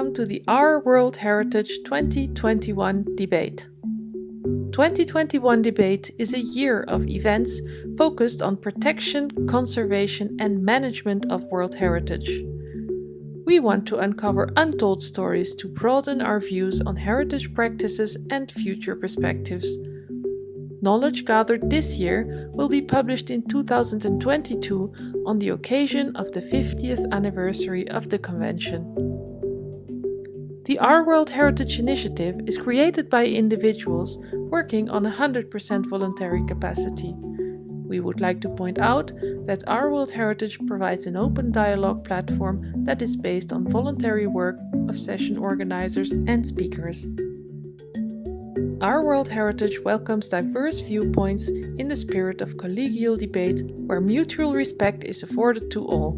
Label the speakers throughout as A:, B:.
A: welcome to the Our World Heritage 2021 debate. 2021 debate is a year of events focused on protection, conservation, and management of World Heritage. We want to uncover untold stories to broaden our views on heritage practices and future perspectives. Knowledge gathered this year will be published in 2022 on the occasion of the 50th anniversary of the Convention. The Our World Heritage Initiative is created by individuals working on 100% voluntary capacity. We would like to point out that Our World Heritage provides an open dialogue platform that is based on voluntary work of session organizers and speakers. Our World Heritage welcomes diverse viewpoints in the spirit of collegial debate where mutual respect is afforded to all.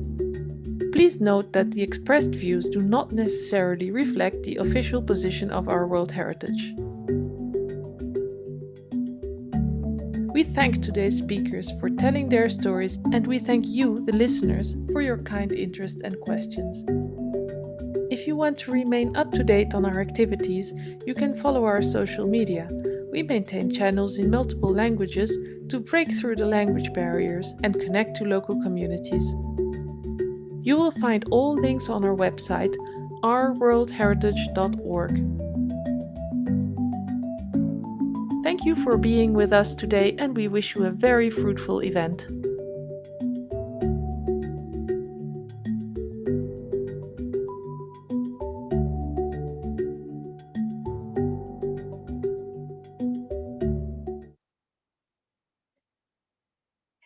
A: Please note that the expressed views do not necessarily reflect the official position of Our World Heritage. We thank today's speakers for telling their stories, and we thank you, the listeners, for your kind interest and questions. If you want to remain up to date on our activities, you can follow our social media. We maintain channels in multiple languages to break through the language barriers and connect to local communities. You will find all links on our website, ourworldheritage.org. Thank you for being with us today, and we wish you a very fruitful event.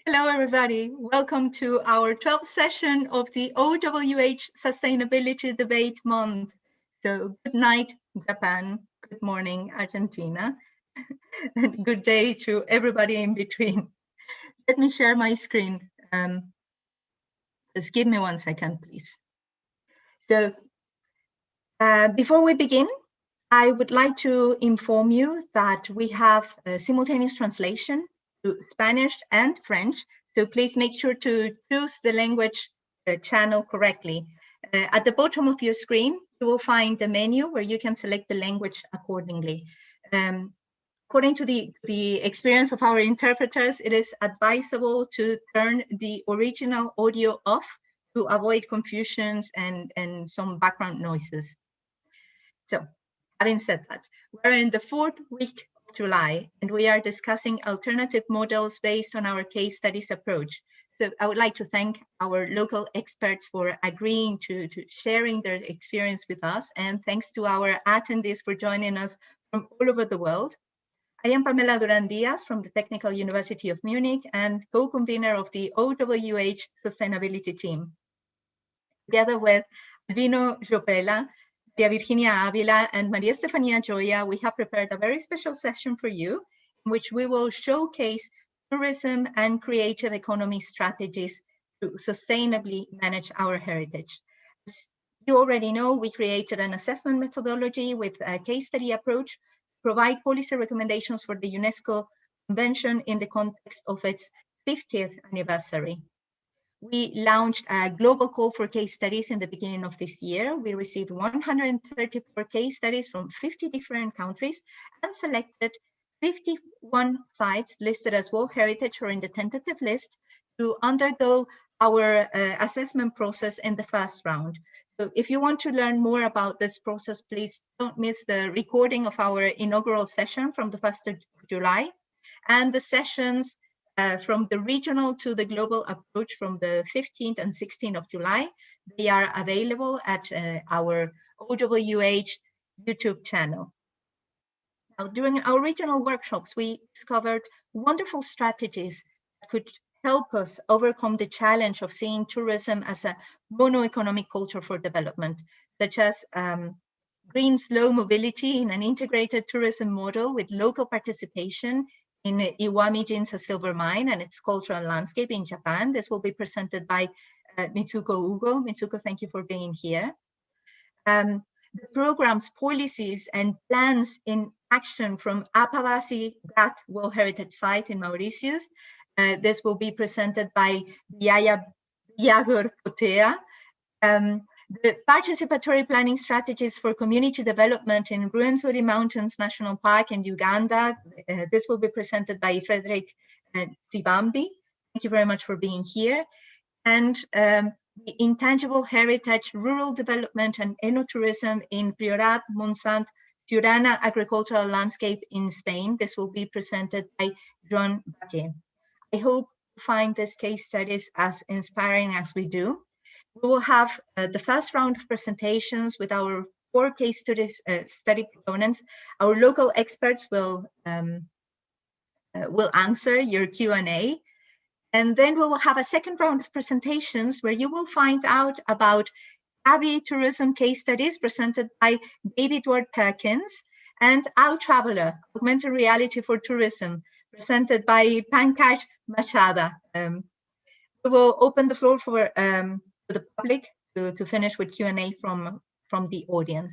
B: Hello, everybody. Welcome to our 12th session of the OWH Sustainability Debate Month. So good night, Japan. Good morning, Argentina. And good day to everybody in between. Let me share my screen. Just give me 1 second, please. So before we begin, I would like to inform you that we have a simultaneous translation to Spanish and French, so please make sure to choose the language channel correctly. At the bottom of your screen, you will find the menu where you can select the language accordingly. According to the experience of our interpreters, it is advisable to turn the original audio off to avoid confusions and some background noises. So, having said that, we're in the 4th week July, and we are discussing alternative models based on our case studies approach. So I would like to thank our local experts for agreeing to sharing their experience with us, and thanks to our attendees for joining us from all over the world. I am Pamela Duran Diaz from the Technical University of Munich and co-convener of the OWH Sustainability Team. Together with Albino Jopela, Maria Virginia Avila, and Maria Stefania Joya, we have prepared a very special session for you, in which we will showcase tourism and creative economy strategies to sustainably manage our heritage. As you already know, we created an assessment methodology with a case study approach to provide policy recommendations for the UNESCO Convention in the context of its 50th anniversary. We launched a global call for case studies in the beginning of this year. We received 134 case studies from 50 different countries and selected 51 sites listed as World Heritage or in the tentative list to undergo our assessment process in the first round. So if you want to learn more about this process, please don't miss the recording of our inaugural session from the 1st of July and the sessions from the regional to the global approach from the 15th and 16th of July. They are available at our OWH YouTube channel. Now, during our regional workshops, we discovered wonderful strategies that could help us overcome the challenge of seeing tourism as a mono-economic culture for development, such as green slow mobility in an integrated tourism model with local participation in Iwami Jinza silver mine and its cultural landscape in Japan. This will be presented by Mitsuko Ugo. Mitsuko, thank you for being here. The programs, policies, and plans in action from Apavasi Ghat World Heritage Site in Mauritius. This will be presented by Yaya Yagor Potea. The participatory planning strategies for community development in Rwenzori Mountains National Park in Uganda. This will be presented by Frederick Tibambi. Thank you very much for being here. And the intangible heritage, rural development and ecotourism in Priorat, Montsant, Tiurana agricultural landscape in Spain. This will be presented by Joan Baquet. I hope you find this case studies as inspiring as we do. We will have the first round of presentations with our 4 case studies, study proponents. Our local experts will answer your Q&A. And then we will have a second round of presentations where you will find out about Abbey tourism case studies presented by David Ward Perkins, and Our Traveler, augmented reality for tourism, presented by Pankaj Machada. We will open the floor for the public to finish with Q&A from the audience.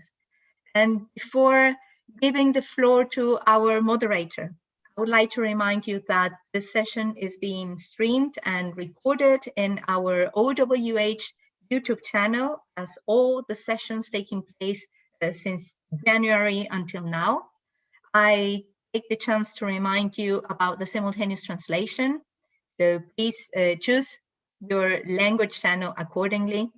B: And before giving the floor to our moderator, I would like to remind you that this session is being streamed and recorded in our OWH YouTube channel, as all the sessions taking place since January until now. I take the chance to remind you about the simultaneous translation. So please choose your language channel accordingly.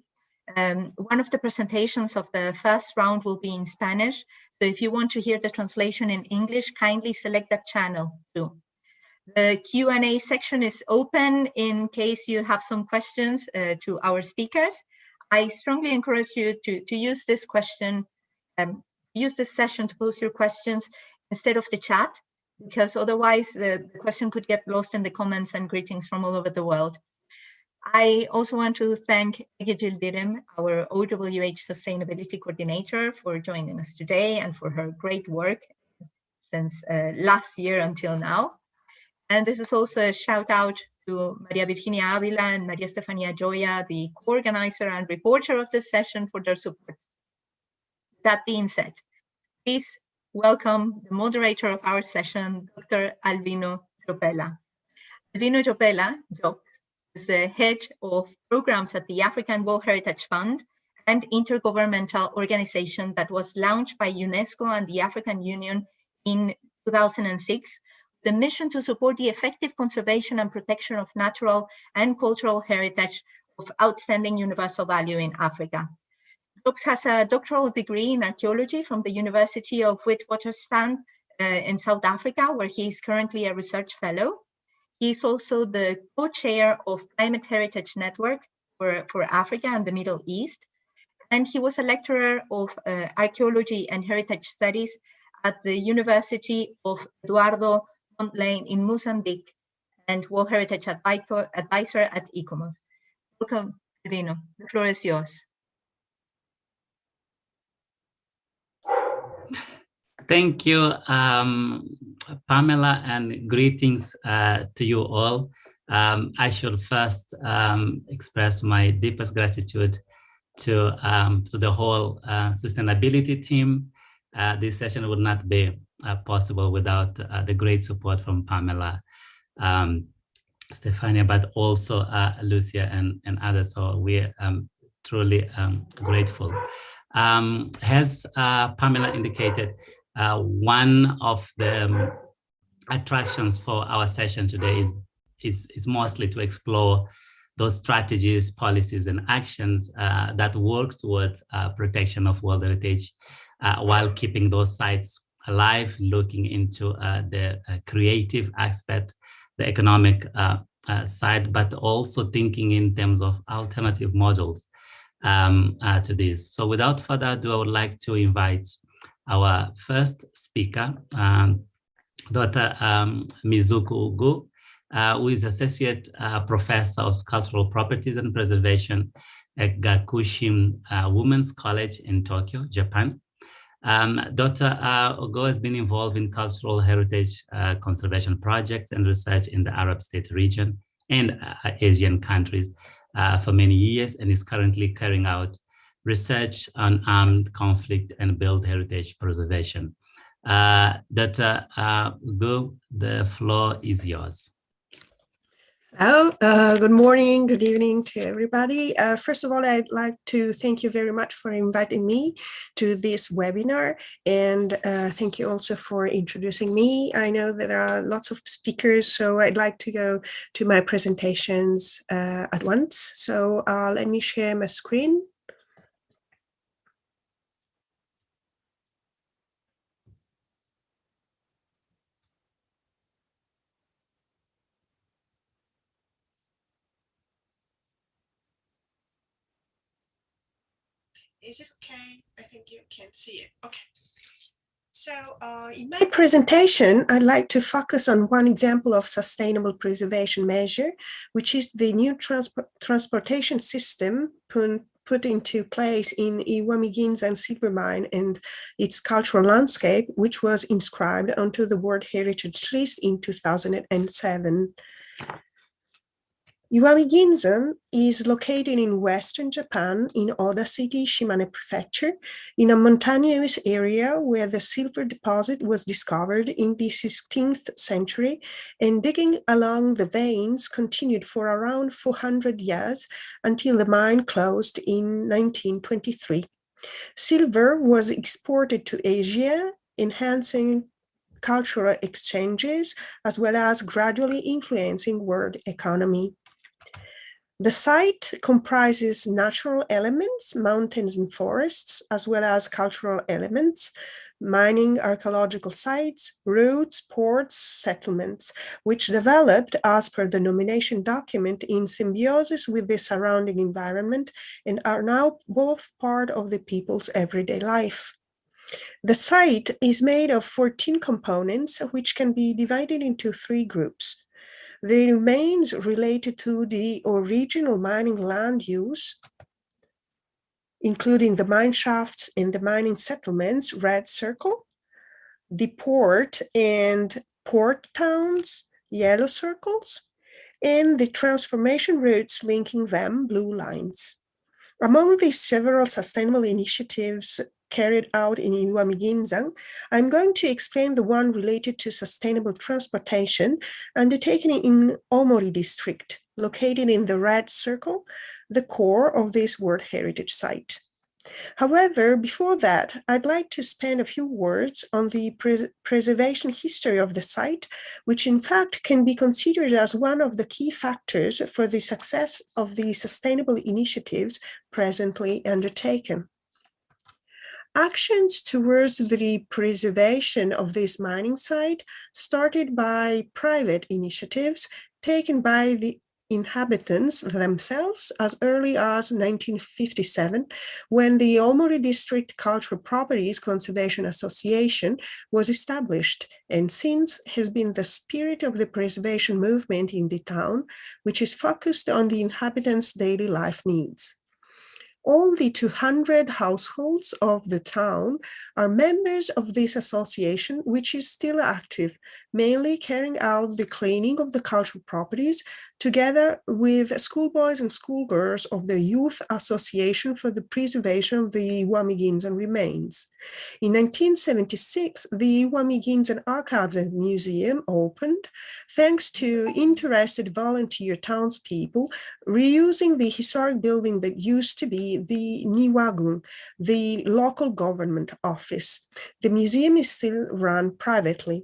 B: One of the presentations of the first round will be in Spanish. So if you want to hear the translation in English, kindly select that channel too. The Q&A section is open in case you have some questions to our speakers. I strongly encourage you to use this question, use this session to post your questions instead of the chat, because otherwise the question could get lost in the comments and greetings from all over the world. I also want to thank Egil Dirim, our OWH Sustainability Coordinator, for joining us today and for her great work since last year until now. And this is also a shout out to Maria Virginia Avila and Maria Stefania Joya, the co-organizer and reporter of this session, for their support. That being said, please welcome the moderator of our session, Dr. Albino Jopela. Albino Jopela is the head of programs at the African World Heritage Fund, an intergovernmental organization that was launched by UNESCO and the African Union in 2006. The mission to support the effective conservation and protection of natural and cultural heritage of outstanding universal value in Africa. Jobs has a doctoral degree in archaeology from the University of Witwatersrand in South Africa, where he is currently a research fellow. He is also the co-chair of Climate Heritage Network for Africa and the Middle East. And he was a lecturer of archaeology and heritage studies at the University of Eduardo Mondlane in Mozambique, and World Heritage Advisor at ICOMOS. Welcome, Albino. The floor is yours.
C: Thank you, Pamela, and greetings to you all. I should first express my deepest gratitude to the whole sustainability team. This session would not be possible without the great support from Pamela, Stefania, but also Lucia and others. So we're truly grateful. As Pamela indicated, one of the attractions for our session today is mostly to explore those strategies, policies, and actions that work towards protection of World Heritage while keeping those sites alive, looking into the creative aspect, the economic side, but also thinking in terms of alternative models to this. So without further ado, I would like to invite our first speaker, Dr. Mizuku Ugu, who is Associate Professor of Cultural Properties and Preservation at Gakushin Women's College in Tokyo, Japan. Dr. Ugu has been involved in cultural heritage conservation projects and research in the Arab State region and Asian countries for many years, and is currently carrying out research on armed conflict and build heritage preservation. Dr. Ugu, the floor is yours.
D: Good morning, good evening to everybody. First of all, I'd like to thank you very much for inviting me to this webinar, and thank you also for introducing me. I know that there are lots of speakers, so I'd like to go to my presentations at once. So let me share my screen. Is it okay? I think you can see it. Okay. So in my presentation, I'd like to focus on one example of sustainable preservation measure, which is the new transportation system put into place in Iwamiginzan silver mine and its cultural landscape, which was inscribed onto the World Heritage List in 2007. Iwamiginzan is located in western Japan in Oda City, Shimane Prefecture, in a mountainous area where the silver deposit was discovered in the 16th century, and digging along the veins continued for around 400 years until the mine closed in 1923. Silver was exported to Asia, enhancing cultural exchanges as well as gradually influencing world economy. The site comprises natural elements, mountains and forests, as well as cultural elements, mining, archaeological sites, roads, ports, settlements, which developed as per the nomination document in symbiosis with the surrounding environment and are now both part of the people's everyday life. The site is made of 14 components, which can be divided into 3 groups. The remains related to the original mining land use, including the mine shafts and the mining settlements, red circle, the port and port towns, yellow circles, and the transformation routes linking them, blue lines. Among these several sustainable initiatives carried out in Iwamiginzan, I'm going to explain the one related to sustainable transportation undertaken in Omori district, located in the red circle, the core of this World Heritage Site. However, before that, I'd like to spend a few words on the preservation history of the site, which in fact can be considered as one of the key factors for the success of the sustainable initiatives presently undertaken. Actions towards the preservation of this mining site started by private initiatives taken by the inhabitants themselves as early as 1957, when the Omori District Cultural Properties Conservation Association was established, and since has been the spirit of the preservation movement in the town, which is focused on the inhabitants' daily life needs. All the 200 households of the town are members of this association, which is still active, mainly carrying out the cleaning of the cultural properties together with schoolboys and schoolgirls of the Youth Association for the Preservation of the Iwamiginzan Remains. In 1976, the Iwamiginzan Archives and Museum opened, thanks to interested volunteer townspeople reusing the historic building that used to be the Niwagun, the local government office. The museum is still run privately.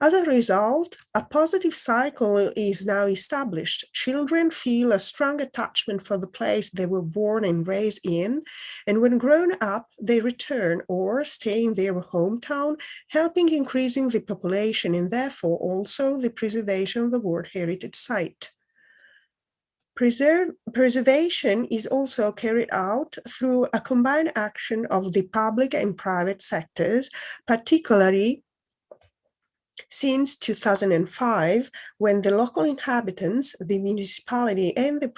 D: As a result, a positive cycle is now established. Children feel a strong attachment for the place they were born and raised in, and when grown up, they return or stay in their hometown, helping increasing the population and therefore also the preservation of the World Heritage Site. Preservation is also carried out through a combined action of the public and private sectors, particularly since 2005, when the local inhabitants, the municipality, and the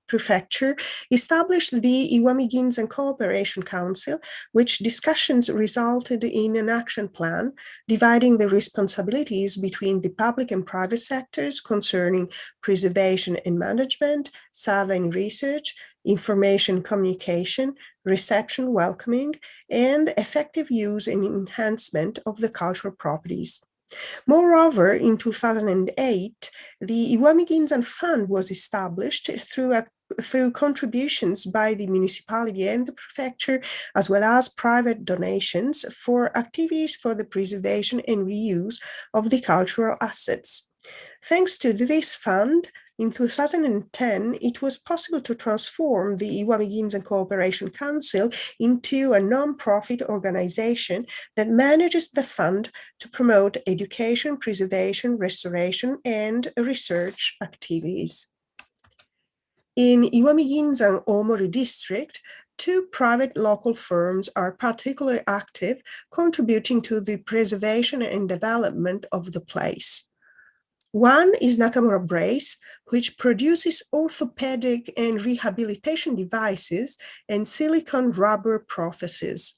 D: prefecture established the Iwamiginzan Cooperation Council, which discussions resulted in an action plan dividing the responsibilities between the public and private sectors concerning preservation and management, survey and research, information communication, reception, welcoming, and effective use and enhancement of the cultural properties. Moreover, in 2008, the Iwami Ginzan Fund was established through contributions by the municipality and the prefecture, as well as private donations for activities for the preservation and reuse of the cultural assets. Thanks to this fund, in 2010, it was possible to transform the Iwami Ginzan Cooperation Council into a non-profit organization that manages the fund to promote education, preservation, restoration, and research activities. In Iwami Ginzan Omori district, 2 private local firms are particularly active, contributing to the preservation and development of the place. One is Nakamura Brace, which produces orthopedic and rehabilitation devices and silicone rubber prostheses.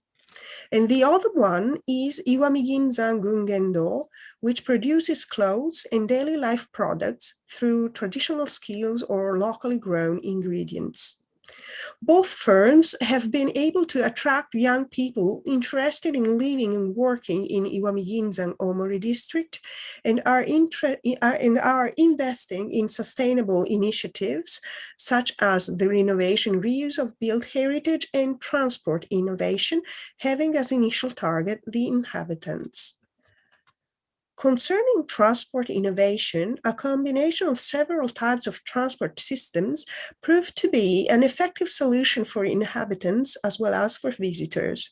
D: And the other one is Iwami Ginzan Gungendo, which produces clothes and daily life products through traditional skills or locally grown ingredients. Both firms have been able to attract young people interested in living and working in Iwami Ginzan Omori district and are investing in sustainable initiatives such as the renovation, reuse of built heritage and transport innovation, having as initial target the inhabitants. Concerning transport innovation, a combination of several types of transport systems proved to be an effective solution for inhabitants as well as for visitors.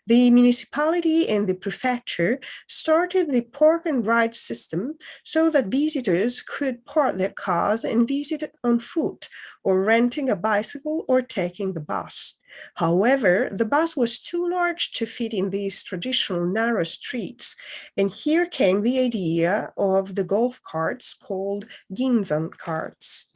D: The municipality and the prefecture started the park and ride system so that visitors could park their cars and visit on foot, or renting a bicycle or taking the bus. However, the bus was too large to fit in these traditional narrow streets, and here came the idea of the golf carts called Ginzan carts.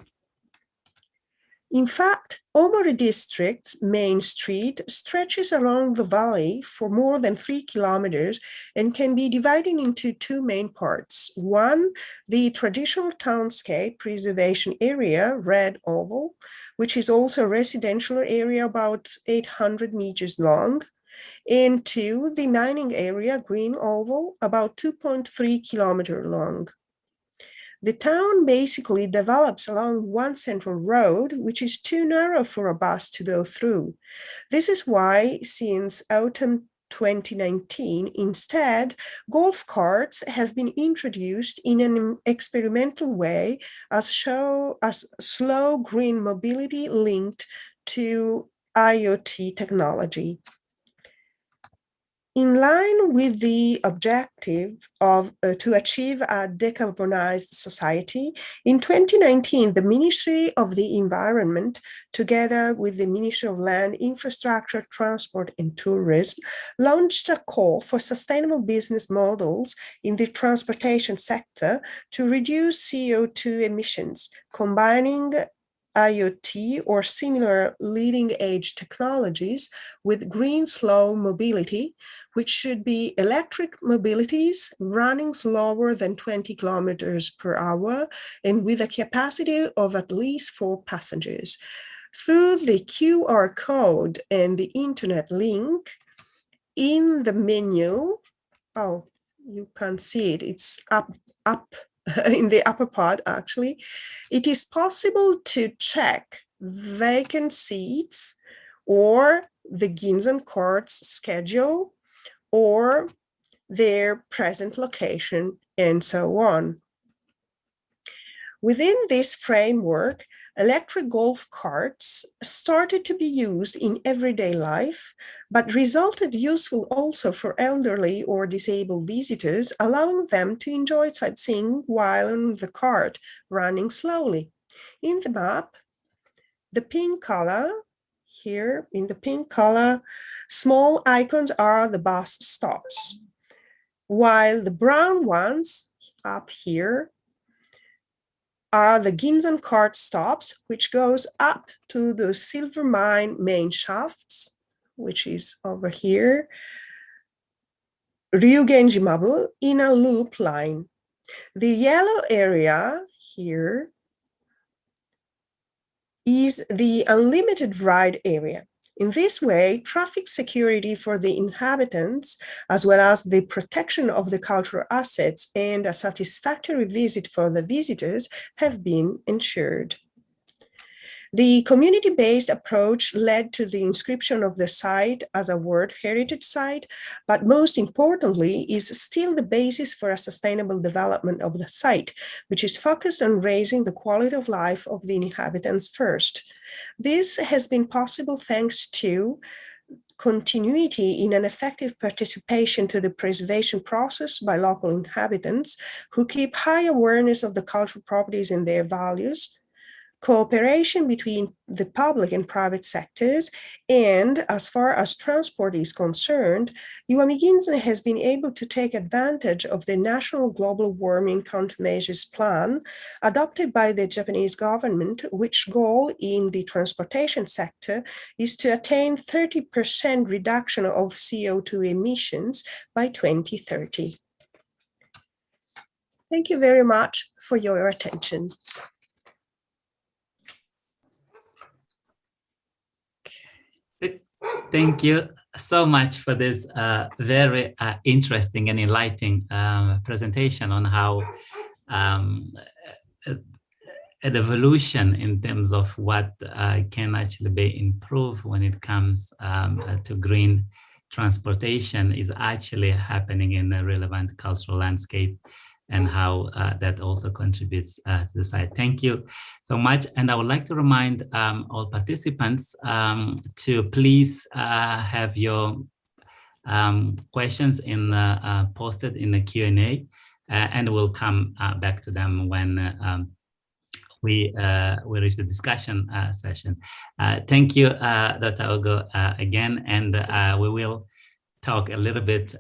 D: In fact, Omori district's main street stretches along the valley for more than 3 kilometers and can be divided into 2 main parts. One, the traditional townscape preservation area, Red Oval, which is also a residential area about 800 meters long, and 2, the mining area, Green Oval, about 2.3 kilometers long. The town basically develops along one central road, which is too narrow for a bus to go through. This is why, since autumn 2019, instead, golf carts have been introduced in an experimental way as slow green mobility linked to IoT technology. In line with the objective of to achieve a decarbonized society, in 2019, the Ministry of the Environment, together with the Ministry of Land, Infrastructure, Transport and Tourism, launched a call for sustainable business models in the transportation sector to reduce CO2 emissions, combining IoT or similar leading-edge technologies with green slow mobility, which should be electric mobilities running slower than 20 kilometers per hour and with a capacity of at least 4 passengers. Through the QR code and the internet link in the menu, oh, you can't see it, it's up in the upper part, actually, it is possible to check vacant seats or the Ginzan carts schedule or their present location and so on. Within this framework, electric golf carts started to be used in everyday life, but resulted useful also for elderly or disabled visitors, allowing them to enjoy sightseeing while on the cart running slowly. In the map, the pink color, here in the pink color, small icons are the bus stops, while the brown ones up here are the Ginzan cart stops, which goes up to the silver mine main shafts, which is over here, Ryugenji-mabu, in a loop line. The yellow area here is the unlimited ride area. In this way, traffic security for the inhabitants, as well as the protection of the cultural assets and a satisfactory visit for the visitors, have been ensured. The community-based approach led to the inscription of the site as a World Heritage Site, but most importantly is still the basis for a sustainable development of the site, which is focused on raising the quality of life of the inhabitants first. This has been possible thanks to continuity in an effective participation to the preservation process by local inhabitants who keep high awareness of the cultural properties and their values, cooperation between the public and private sectors, and as far as transport is concerned, Uamuginza has been able to take advantage of the National Global Warming Countermeasures Plan adopted by the Japanese government, which goal in the transportation sector is to attain 30% reduction of CO2 emissions by 2030. Thank you very much for your attention.
C: Thank you so much for this very interesting and enlightening presentation on how an evolution in terms of what can actually be improved when it comes to green transportation is actually happening in a relevant cultural landscape, and how that also contributes to the site. Thank you so much. And I would like to remind all participants to please have your questions posted in the Q&A, and we'll come back to them when we reach the discussion session. Thank you, Dr. Ogo, again, and we will talk a little bit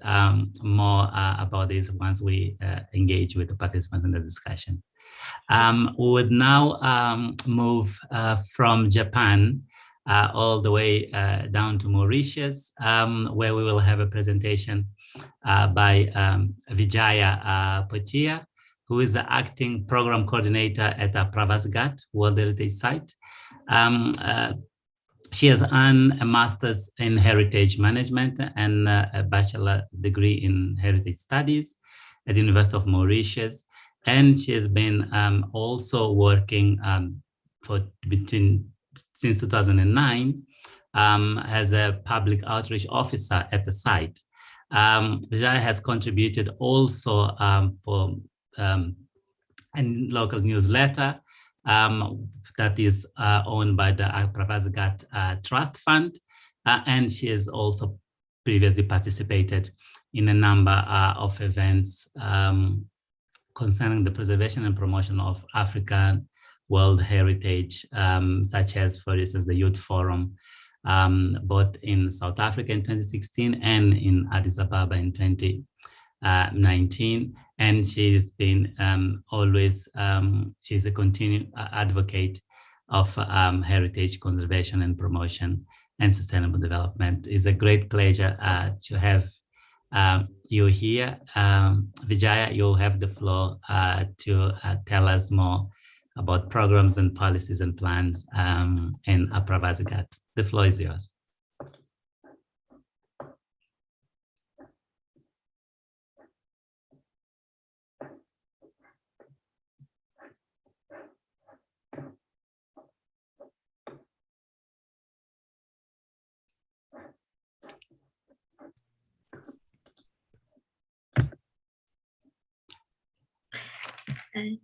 C: more about this once we engage with the participants in the discussion. We would now move from Japan all the way down to Mauritius, where we will have a presentation by Vijaya Potia, who is the acting program coordinator at the Pravas Ghat World Heritage Site. She has earned a master's in heritage management and a bachelor degree in heritage studies at the University of Mauritius. And she has been also working since 2009 as a public outreach officer at the site. Vijaya has contributed also for a local newsletter that is owned by the Pravas Ghat Trust Fund, and she has also previously participated in a number of events concerning the preservation and promotion of African World Heritage, such as, for instance, the Youth Forum, both in South Africa in 2016 and in Addis Ababa in 2019. And she's been always, she's a continued advocate of heritage conservation and promotion and sustainable development. It's a great pleasure to have you here. Vijaya, you'll have the floor to tell us more about programs and policies and plans in Pravas Ghat. The floor is yours.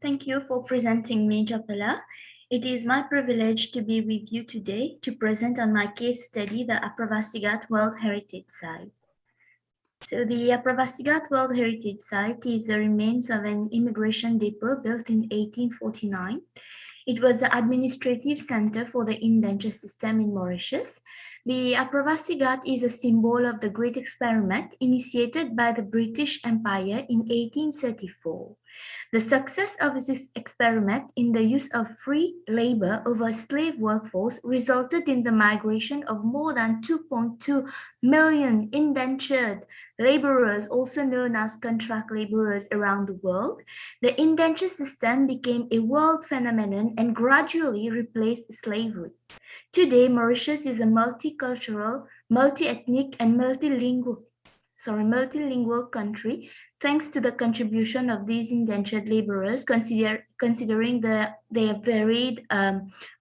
E: Thank you for presenting me, Japala. It is my privilege to be with you today to present on my case study, the Pravas Ghat World Heritage Site. So the Pravas Ghat World Heritage Site is the remains of an immigration depot built in 1849. It was the administrative center for the indenture system in Mauritius. The Pravas Ghat is a symbol of the great experiment initiated by the British Empire in 1834. The success of this experiment in the use of free labor over slave workforce resulted in the migration of more than 2.2 million indentured laborers, also known as contract laborers, around the world. The indenture system became a world phenomenon and gradually replaced slavery. Today, Mauritius is a multicultural, multi-ethnic, and multilingual country, thanks to the contribution of these indentured laborers, considering their varied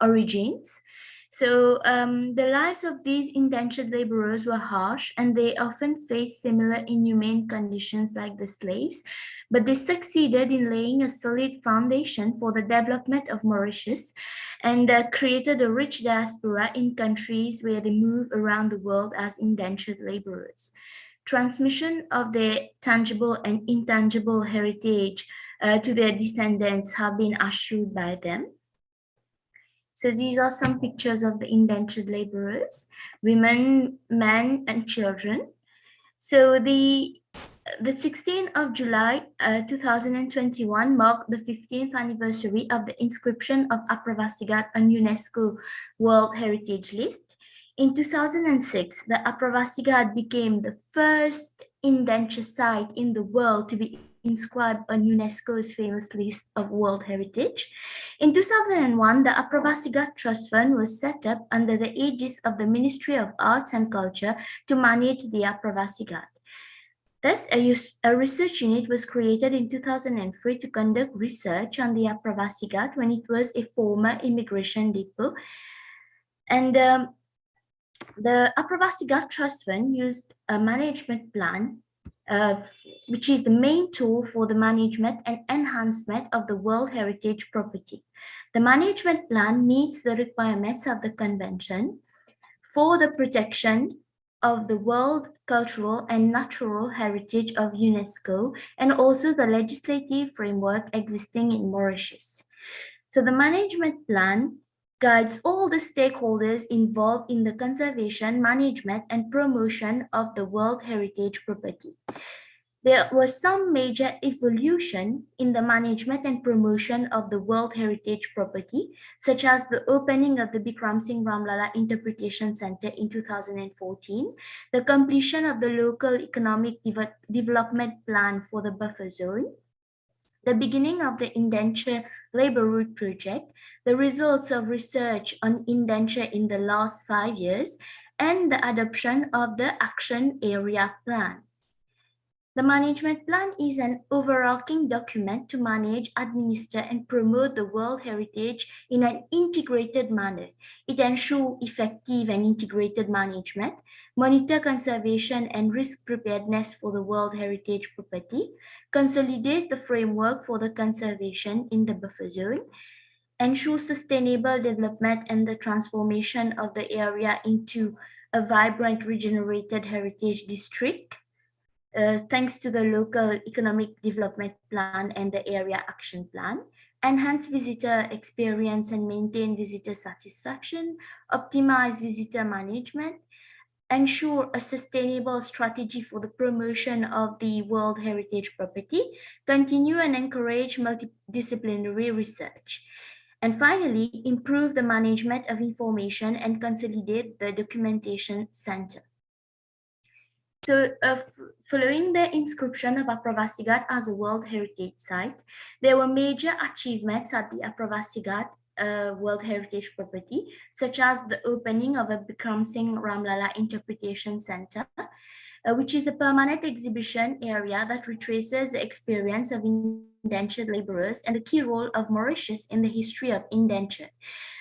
E: origins. So the lives of these indentured laborers were harsh, and they often faced similar inhumane conditions like the slaves, but they succeeded in laying a solid foundation for the development of Mauritius and created a rich diaspora in countries where they move around the world as indentured laborers. Transmission of their tangible and intangible heritage to their descendants have been assured by them. So these are some pictures of the indentured laborers, women, men, and children. So the 16th of July 2021 marked the 15th anniversary of the inscription of Aprovasigat on UNESCO World Heritage List. In 2006, the Aprovasigat became the first indenture site in the world to be inscribed on UNESCO's famous list of World Heritage. In 2001, the Aprovasigat Trust Fund was set up under the aegis of the Ministry of Arts and Culture to manage the Aprovasigat. Thus, a research unit was created in 2003 to conduct research on the Aprovasigat when it was a former immigration depot. And the Aprovasigat Trust Fund used a management plan, which is the main tool for the management and enhancement of the World Heritage property. The management plan meets the requirements of the Convention for the protection of the world cultural and natural heritage of UNESCO, and also the legislative framework existing in Mauritius. So the management plan guides all the stakeholders involved in the conservation, management, and promotion of the World Heritage property. There was some major evolution in the management and promotion of the World Heritage property, such as the opening of the Bikram Singh Ramlala Interpretation Center in 2014, the completion of the local economic development plan for the buffer zone, the beginning of the indenture labor route project, the results of research on indenture in the last 5 years, and the adoption of the action area plan. The management plan is an overarching document to manage, administer, and promote the World Heritage in an integrated manner. It ensures effective and integrated management, monitor conservation and risk preparedness for the World Heritage property, consolidate the framework for the conservation in the buffer zone, ensure sustainable development and the transformation of the area into a vibrant regenerated heritage district, thanks to the local economic development plan and the area action plan, enhance visitor experience and maintain visitor satisfaction, optimize visitor management, ensure a sustainable strategy for the promotion of the World Heritage property, continue and encourage multidisciplinary research. And finally, improve the management of information and consolidate the documentation center. So following the inscription of Aprovasigat as a World Heritage Site, there were major achievements at the Aprovasigat World Heritage property, such as the opening of a Bikram Singh Ramlala Interpretation Center, which is a permanent exhibition area that retraces the experience of indentured laborers and the key role of Mauritius in the history of indenture.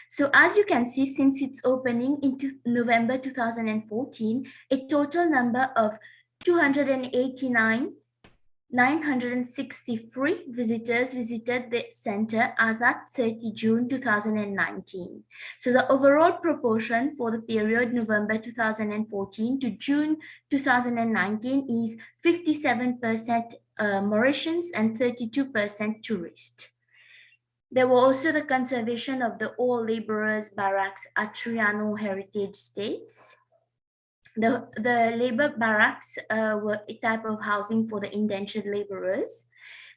E: So as you can see, since its opening in November 2014, a total number of 289,963 visitors visited the center as at 30 June 2019. So the overall proportion for the period November 2014 to June 2019 is 57% Mauritians and 32% tourists. There were also the conservation of the all laborers barracks at Triano Heritage States. The labor barracks were a type of housing for the indentured laborers.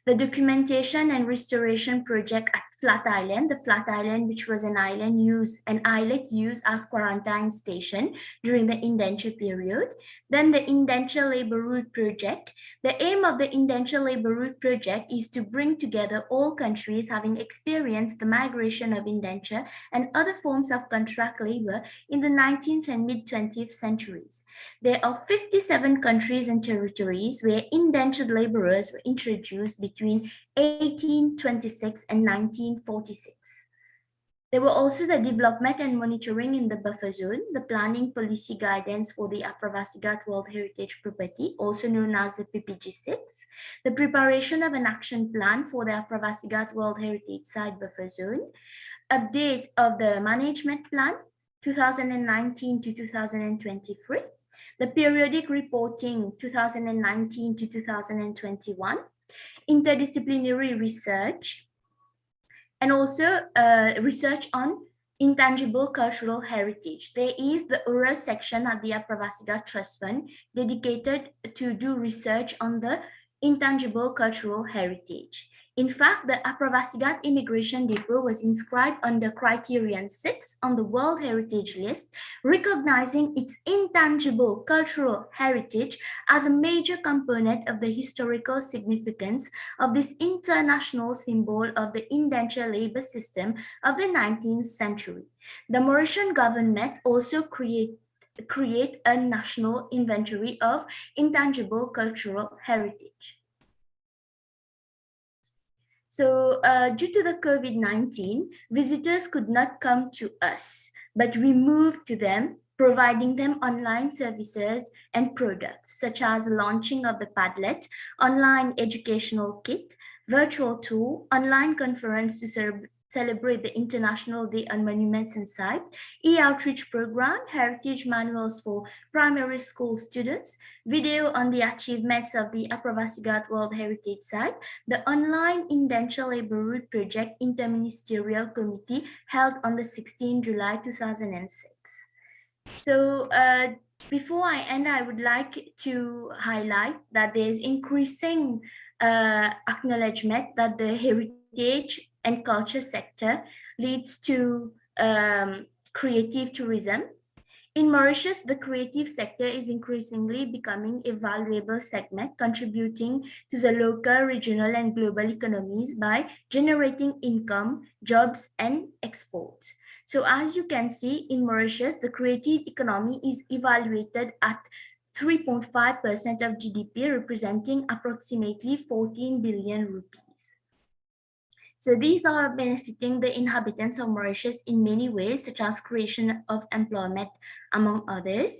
E: the documentation and restoration project at Flat Island, the Flat Island, which was an islet used as quarantine station during the indenture period. Then the indenture labor route project. The aim of the indenture labor route project is to bring together all countries having experienced the migration of indenture and other forms of contract labor in the 19th and mid-20th centuries. There are 57 countries and territories where indentured laborers were introduced between 1826 and 1946. There were also the development and monitoring in the buffer zone, the planning policy guidance for the Apravasigat World Heritage Property, also known as the PPG6, the preparation of an action plan for the Apravasigat World Heritage Site buffer zone, update of the management plan 2019 to 2023, the periodic reporting 2019 to 2021, interdisciplinary research, and also research on intangible cultural heritage. There is the oral section at the Apravasigat Trust Fund dedicated to do research on the intangible cultural heritage. In fact, the Apravasigat Immigration Depot was inscribed under Criterion 6 on the World Heritage List, recognizing its intangible cultural heritage as a major component of the historical significance of this international symbol of the indenture labor system of the 19th century. The Mauritian government also create a national inventory of intangible cultural heritage. So due to the COVID-19, visitors could not come to us, but we moved to them, providing them online services and products, such as launching of the Padlet, online educational kit, virtual tour, online conference to celebrate the International Day on Monuments and Sites, e-outreach program, heritage manuals for primary school students, video on the achievements of the Apravasigat World Heritage Site, the online indenture labor route project interministerial committee held on the 16th July 2006. So before I end, I would like to highlight that there is increasing acknowledgement that the heritage and culture sector leads to creative tourism. In Mauritius, the creative sector is increasingly becoming a valuable segment, contributing to the local, regional, and global economies by generating income, jobs, and exports. So as you can see, in Mauritius, the creative economy is evaluated at 3.5% of GDP, representing approximately 14 billion rupees. So these are benefiting the inhabitants of Mauritius in many ways, such as creation of employment, among others.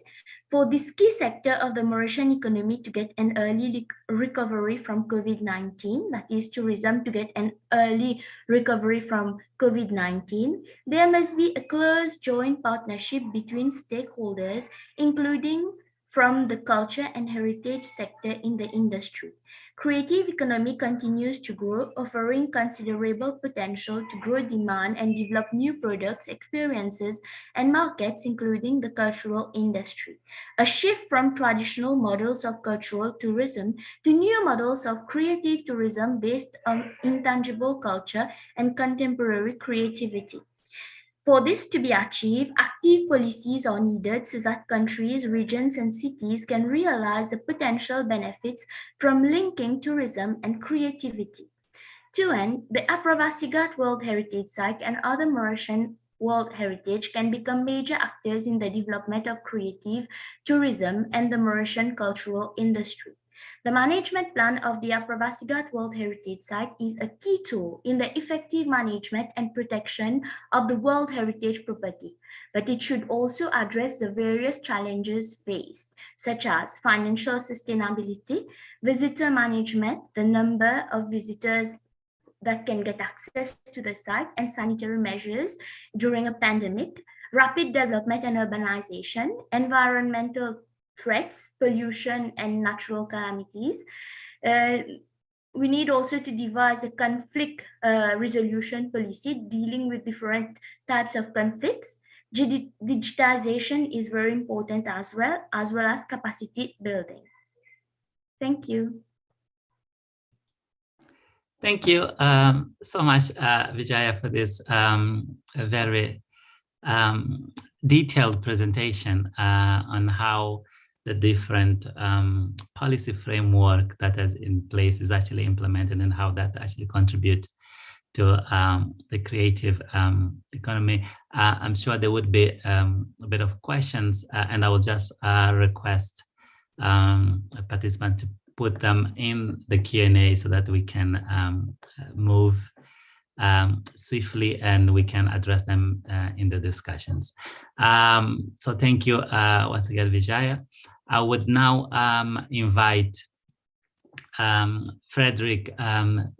E: For this key sector of the Mauritian economy to get an early recovery from COVID-19, that is tourism to get an early recovery from COVID-19, there must be a close joint partnership between stakeholders, including from the culture and heritage sector in the industry. Creative economy continues to grow, offering considerable potential to grow demand and develop new products, experiences, and markets, including the cultural industry. A shift from traditional models of cultural tourism to new models of creative tourism based on intangible culture and contemporary creativity. For this to be achieved, active policies are needed so that countries, regions, and cities can realize the potential benefits from linking tourism and creativity. To end, the Apravasigat World Heritage Site and other Mauritian World Heritage can become major actors in the development of creative tourism and the Mauritian cultural industry. The management plan of the Apravasigat World Heritage Site is a key tool in the effective management and protection of the World Heritage property, but it should also address the various challenges faced, such as financial sustainability, visitor management, the number of visitors that can get access to the site, and sanitary measures during a pandemic, rapid development and urbanization, environmental threats, pollution, and natural calamities. We need also to devise a conflict resolution policy dealing with different types of conflicts. Digitization is very important as well as capacity building. Thank you.
C: Thank you so much, Vijaya, for this very detailed presentation on how the different policy framework that is in place is actually implemented and how that actually contributes to the creative economy. I'm sure there would be a bit of questions, and I will just request a participant to put them in the Q&A so that we can move swiftly and we can address them in the discussions. So thank you once again, Vijaya. I would now invite Frederick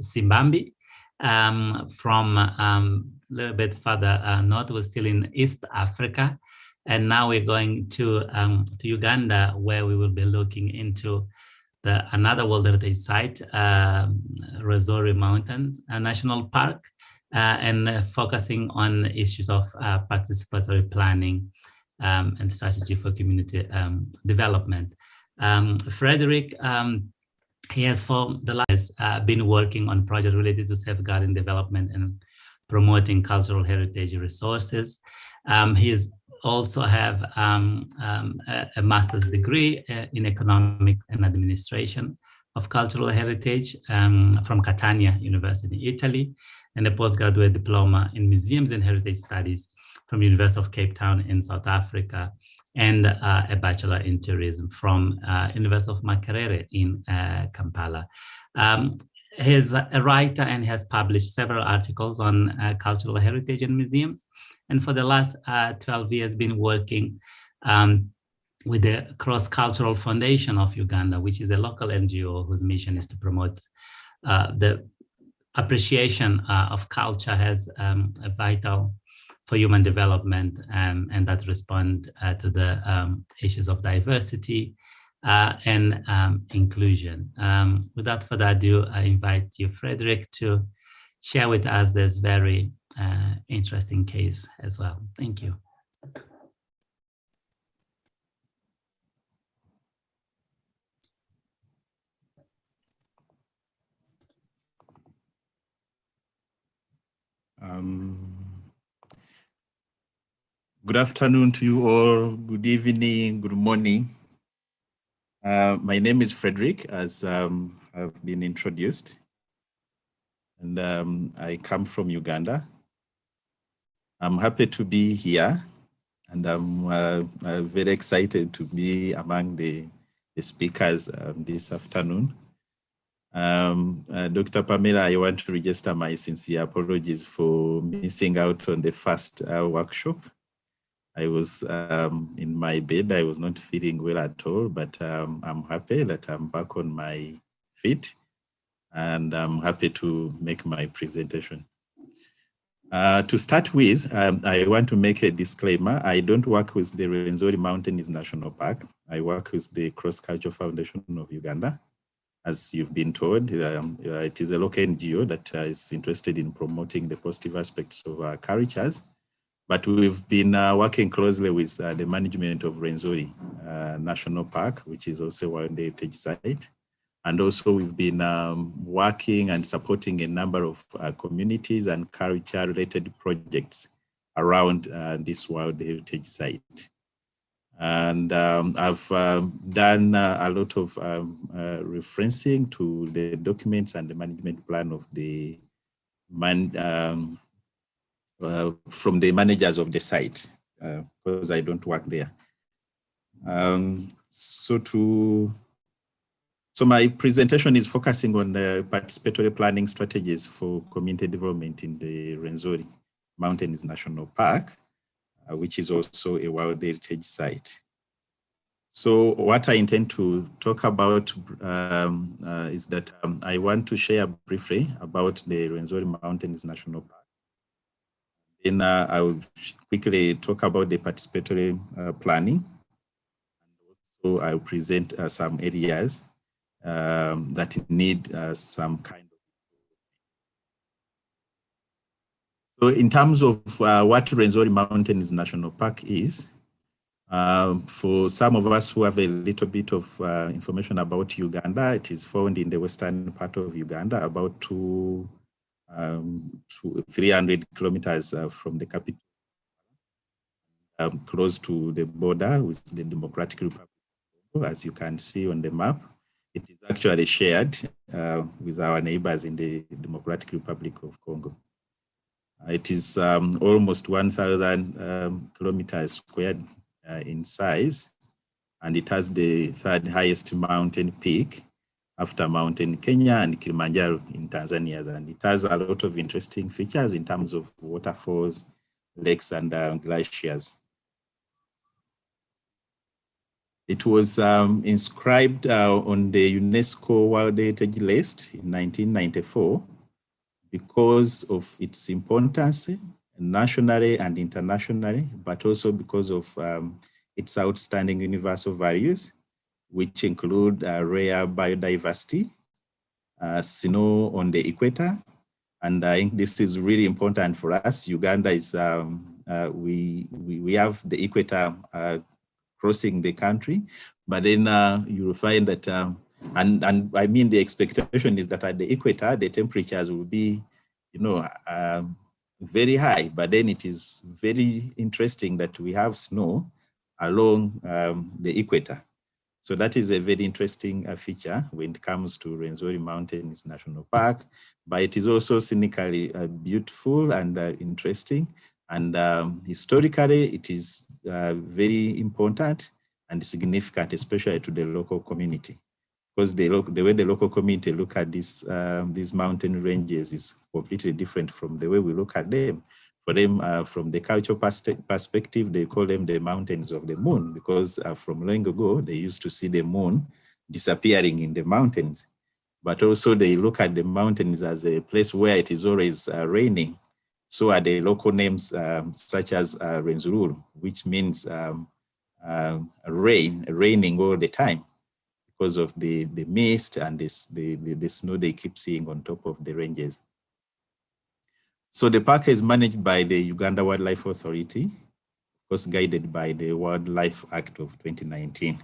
C: Simbambi from a little bit further north. We're still in East Africa. And now we're going to Uganda, where we will be looking into another World Heritage Site, Rwenzori Mountains National Park, and focusing on issues of participatory planning and strategy for community development. Frederick, he has for the last been working on projects related to safeguarding development and promoting cultural heritage resources. He is also have a master's degree in economics and administration of cultural heritage from Catania University, Italy, and a postgraduate diploma in museums and heritage studies from University of Cape Town in South Africa, and a bachelor in tourism from University of Makerere in Kampala. He's a writer and has published several articles on cultural heritage and museums. And for the last 12 years, been working with the Cross-Cultural Foundation of Uganda, which is a local NGO whose mission is to promote the appreciation of culture as a vital for human development, and that respond to the issues of diversity and inclusion. Without further ado, I invite you, Frederick, to share with us this very interesting case as well. Thank you.
F: Good afternoon to you all. Good evening, good morning. My name is Frederick, as I've been introduced, and I come from Uganda. I'm happy to be here, and I'm very excited to be among the speakers this afternoon. Dr. Pamela, I want to register my sincere apologies for missing out on the first workshop. I was in my bed. I was not feeling well at all, but I'm happy that I'm back on my feet, and I'm happy to make my presentation. To start with, I want to make a disclaimer. I don't work with the Rwenzori Mountains National Park. I work with the Cross-Cultural Foundation of Uganda. As you've been told, it is a local NGO that is interested in promoting the positive aspects of our cultures. But we've been working closely with the management of Rwenzori National Park, which is also a World Heritage Site. And also we've been working and supporting a number of communities and culture-related projects around this World Heritage Site. And I've done a lot of referencing to the documents and the management plan of the from the managers of the site, because I don't work there. So my presentation is focusing on the participatory planning strategies for community development in the Rwenzori Mountains National Park, which is also a World Heritage Site. So what I intend to talk about is that I want to share briefly about the Rwenzori Mountains National Park. Then I will quickly talk about the participatory planning. And also I'll present some areas that need some kind of. So in terms of what Rwenzori Mountains National Park is, For some of us who have a little bit of information about Uganda, it is found in the western part of Uganda, about 300 kilometers from the capital, close to the border with the Democratic Republic of Congo, as you can see on the map. It is actually shared with our neighbors in the Democratic Republic of Congo. It is almost 1,000 kilometers squared in size, and it has the third highest mountain peak after Mountain Kenya and Kilimanjaro in Tanzania. And it has a lot of interesting features in terms of waterfalls, lakes, and glaciers. It was inscribed on the UNESCO World Heritage List in 1994 because of its importance nationally and internationally, but also because of its outstanding universal values, which include rare biodiversity, snow on the equator. And I think this is really important for us. Uganda is, we have the equator crossing the country, but then you will find that, and I mean, the expectation is that at the equator, the temperatures will be, very high, but then it is very interesting that we have snow along the equator. So that is a very interesting feature when it comes to Rwenzori Mountains National Park, but it is also scenically beautiful and interesting. And historically, it is very important and significant, especially to the local community, because the way the local community look at these mountain ranges is completely different from the way we look at them. For them, from the cultural perspective, they call them the mountains of the moon, because from long ago, they used to see the moon disappearing in the mountains. But also they look at the mountains as a place where it is always raining. So are the local names such as Rwenzururu, which means raining all the time because of the mist and the snow they keep seeing on top of the ranges. So the park is managed by the Uganda Wildlife Authority, of course guided by the Wildlife Act of 2019.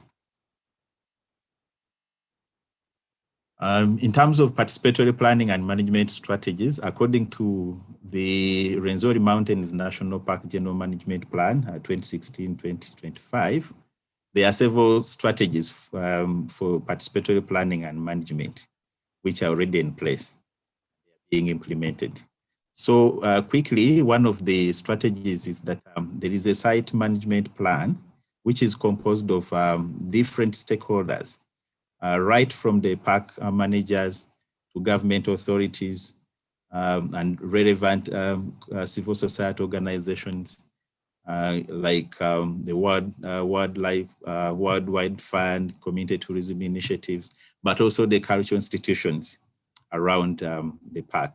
F: In terms of participatory planning and management strategies, according to the Rwenzori Mountains National Park General Management Plan 2016-2025, there are several strategies for participatory planning and management, which are already in place, being implemented. So quickly, one of the strategies is that there is a site management plan, which is composed of different stakeholders, right from the park managers to government authorities and relevant civil society organizations like the Worldwide Fund, Community Tourism Initiatives, but also the cultural institutions around the park.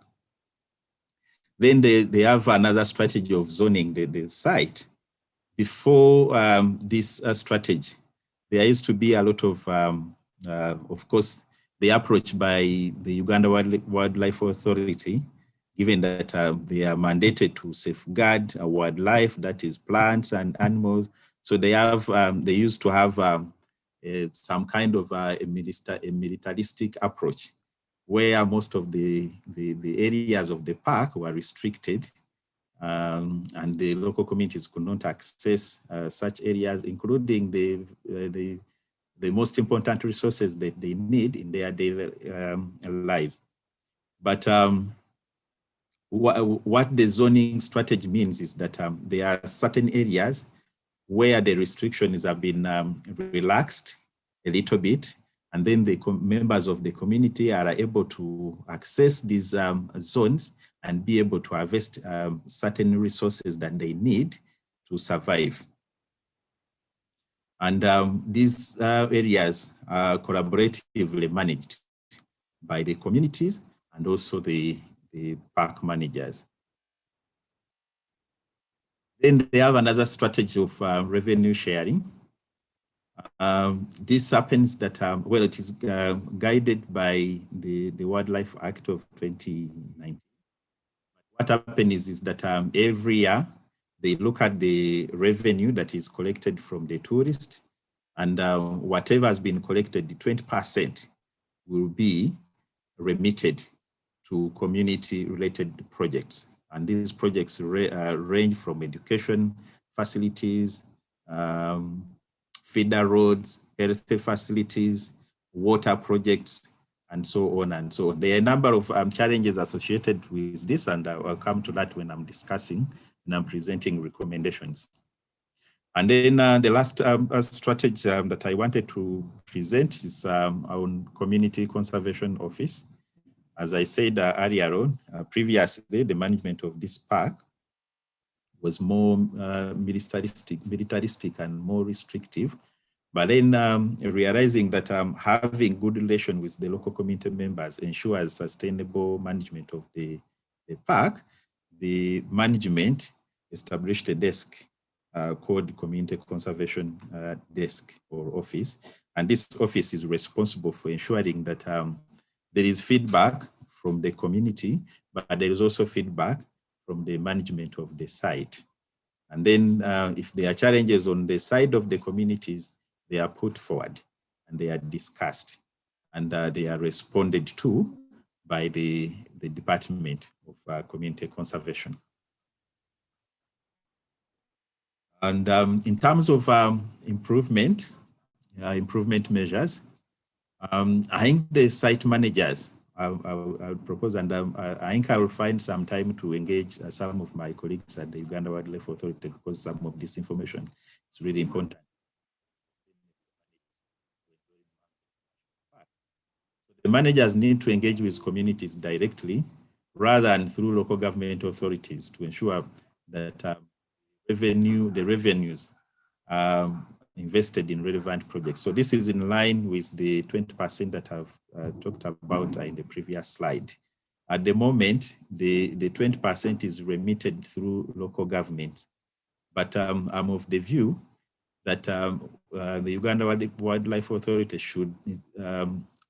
F: Then they have another strategy of zoning the site. Before this strategy, there used to be a lot of course, the approach by the Uganda Wildlife Authority, given that they are mandated to safeguard wildlife, that is plants and animals. So they have, they used to have some kind of a militaristic approach, where most of the areas of the park were restricted, and the local communities could not access such areas, including the most important resources that they need in their daily life. But what the zoning strategy means is that there are certain areas where the restrictions have been relaxed a little bit, and then the members of the community are able to access these zones and be able to harvest certain resources that they need to survive. And these areas are collaboratively managed by the communities and also the park managers. Then they have another strategy of revenue sharing. This happens that, well, it is guided by the Wildlife Act of 2019. What happens is that every year, They look at the revenue that is collected from the tourist, and whatever has been collected, the 20% will be remitted to community-related projects. And these projects range from education facilities, feeder roads, health facilities, water projects, and so on and so on. There are a number of challenges associated with this, and I'll come to that when I'm discussing and I'm presenting recommendations. And then the last strategy that I wanted to present is our Community Conservation Office. As I said earlier on, previously the management of this park was more militaristic and more restrictive. But then realizing that having good relation with the local community members ensures sustainable management of the park, the management established a desk called Community Conservation Desk or Office. And this office is responsible for ensuring that there is feedback from the community, but there is also feedback from the management of the site. And then if there are challenges on the side of the communities, they are put forward and they are discussed, and they are responded to by the Department of Community Conservation. And in terms of improvement measures, I think the site managers, I'll propose, and I think I will find some time to engage some of my colleagues at the Uganda Wildlife Authority, because some of this information is really important. The managers need to engage with communities directly rather than through local government authorities to ensure that the revenues invested in relevant projects. So this is in line with the 20% that I've talked about in the previous slide. At the moment, the 20% is remitted through local government, but I'm of the view that the Uganda Wildlife Authority should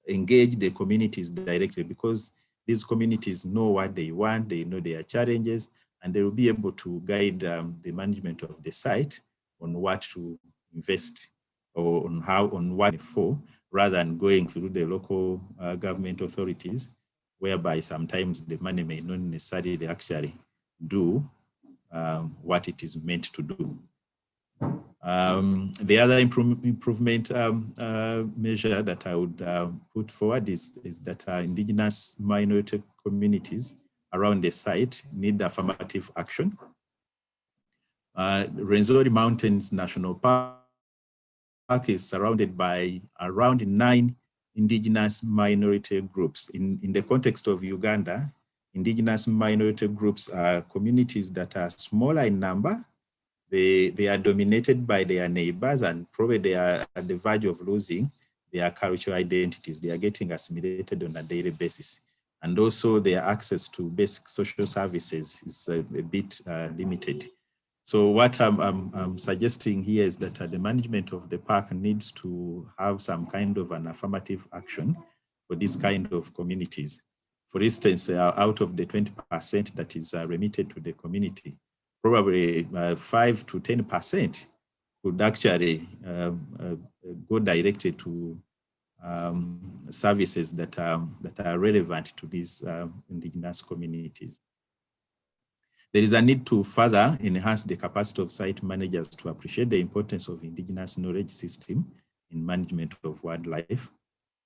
F: engage the communities directly, because these communities know what they want, they know their challenges, and they will be able to guide the management of the site on what to invest or on what for, rather than going through the local government authorities, whereby sometimes the money may not necessarily actually do what it is meant to do. The other improvement measure that I would put forward is that indigenous minority communities around the site need affirmative action. Rwenzori Mountains National Park is surrounded by around 9 indigenous minority groups. In the context of Uganda, indigenous minority groups are communities that are smaller in number. They are dominated by their neighbors, and probably they are at the verge of losing their cultural identities. They are getting assimilated on a daily basis. And also their access to basic social services is a bit limited. So what I'm suggesting here is that the management of the park needs to have some kind of an affirmative action for this kind of communities. For instance, out of the 20% that is remitted to the community, probably 5 to 10% could actually go directly to services that are relevant to these indigenous communities. There is a need to further enhance the capacity of site managers to appreciate the importance of indigenous knowledge system in management of wildlife,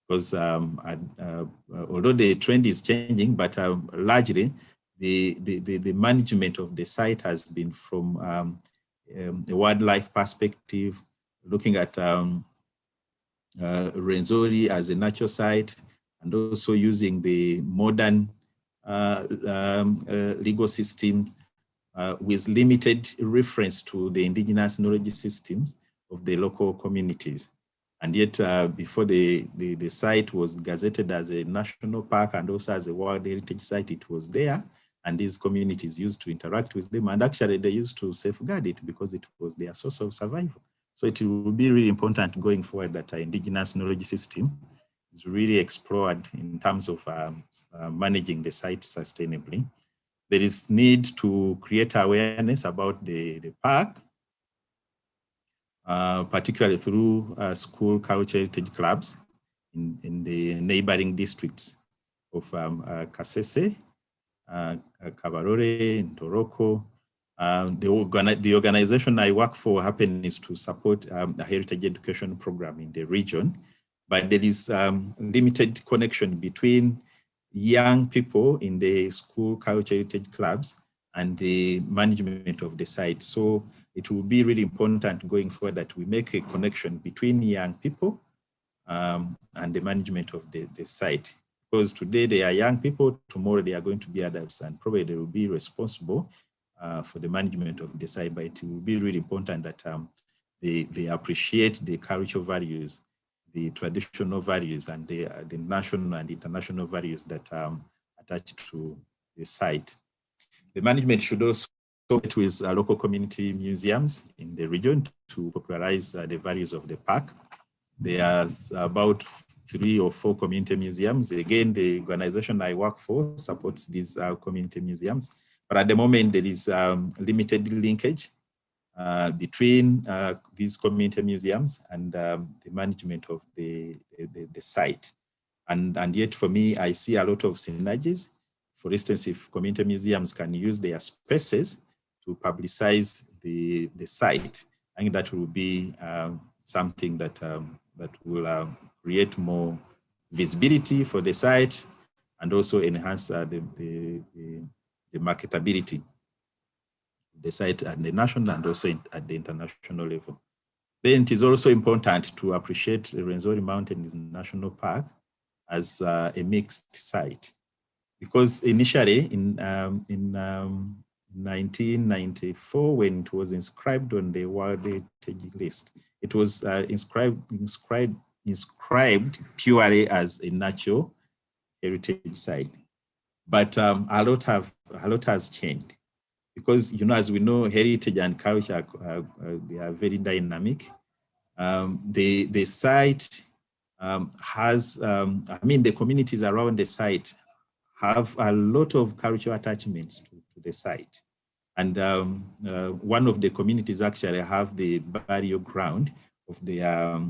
F: because although the trend is changing, but largely the management of the site has been from a wildlife perspective, looking at Rwenzori as a natural site, and also using the modern legal system with limited reference to the indigenous knowledge systems of the local communities. And yet before the site was gazetted as a national park and also as a World Heritage Site, it was there, and these communities used to interact with them, and actually they used to safeguard it because it was their source of survival. So it will be really important going forward that our indigenous knowledge system is really explored in terms of managing the site sustainably. there is need to create awareness about the park, particularly through school cultural heritage clubs in the neighboring districts of Kasese, Kabarore, and Toroko. The organization I work for happens to support a heritage education program in the region, but there is limited connection between young people in the school cultural heritage clubs and the management of the site. So it will be really important going forward that we make a connection between young people and the management of the site. Because today they are young people, tomorrow they are going to be adults, and probably they will be responsible for the management of the site. But it will be really important that they appreciate the cultural values, the traditional values, and the national and international values that are attached to the site. The management should also work with local community museums in the region to popularize the values of the park. There's about 3 or 4 community museums. Again, the organization I work for supports these community museums. But at the moment, there is limited linkage between these community museums and the management of the site. And yet for me, I see a lot of synergies. For instance, if community museums can use their spaces to publicize the site, I think that will be something that will create more visibility for the site and also enhance the marketability of the site at the national and also at the international level. Then it is also important to appreciate Rwenzori Mountains National Park as a mixed site, because initially in 1994, when it was inscribed on the World Heritage List, it was inscribed purely as a natural heritage site. But a lot has changed, because as we know, heritage and culture they are very dynamic. The site has, the communities around the site have a lot of cultural attachments to the site. And one of the communities actually have the burial ground of their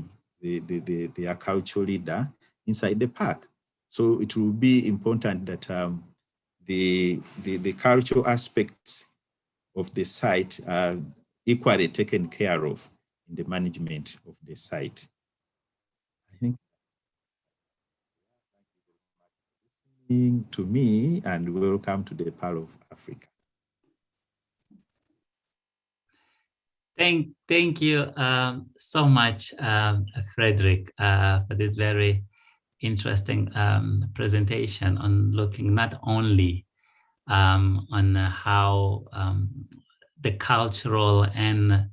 F: cultural leader inside the park. So it will be important that the cultural aspects of the site are equally taken care of in the management of the site. I think listening to me, and welcome to the Pearl of Africa.
C: Thank you so much, Frederick, for this very interesting presentation on looking not only on how the cultural and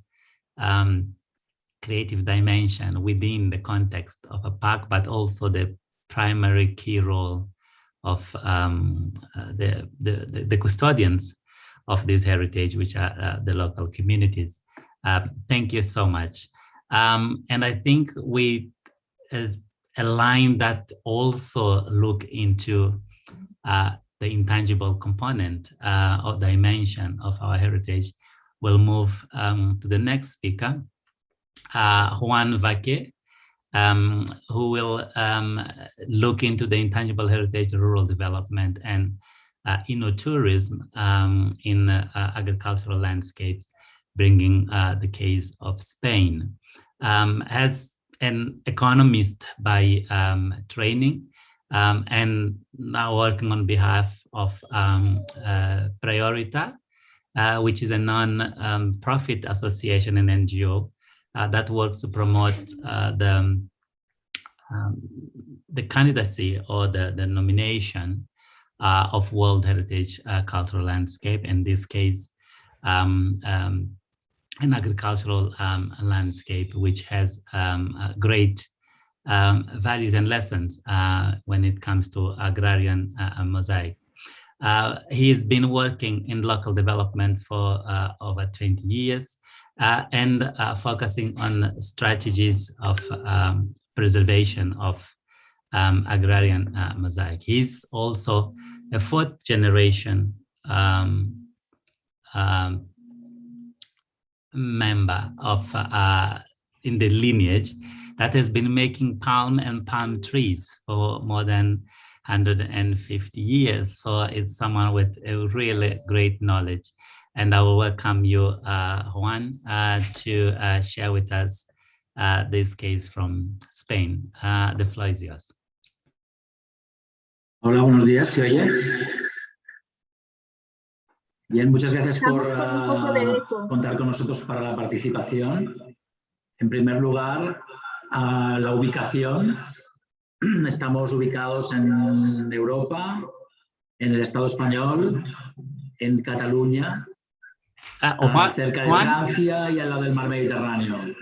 C: creative dimension within the context of a park, but also the primary key role of the custodians of this heritage, which are the local communities. Thank you so much. And I think we, as a line that also look into the intangible component or dimension of our heritage, we'll move to the next speaker, Juan Vaque, who will look into the intangible heritage, rural development, and ecotourism in agricultural landscapes, bringing the case of Spain. As an economist by training, and now working on behalf of Priorita, which is a non-profit association and NGO that works to promote the candidacy or the nomination of World Heritage Cultural Landscape, in this case, an agricultural landscape which has great values and lessons when it comes to agrarian mosaic. He has been working in local development for over 20 years and focusing on strategies of preservation of agrarian mosaic. He's also a 4th generation member of in the lineage that has been making palm and palm trees for more than 150 years. So it's someone with a really great knowledge. And I will welcome you, Juan, to share with us this case from Spain. The floor is yours.
G: Hola, buenos días, ¿se oye? Bien, muchas gracias por contar con nosotros para la participación. En primer lugar, la ubicación. Estamos ubicados en Europa, en el Estado español, en Cataluña, cerca de Francia y al lado del mar Mediterráneo.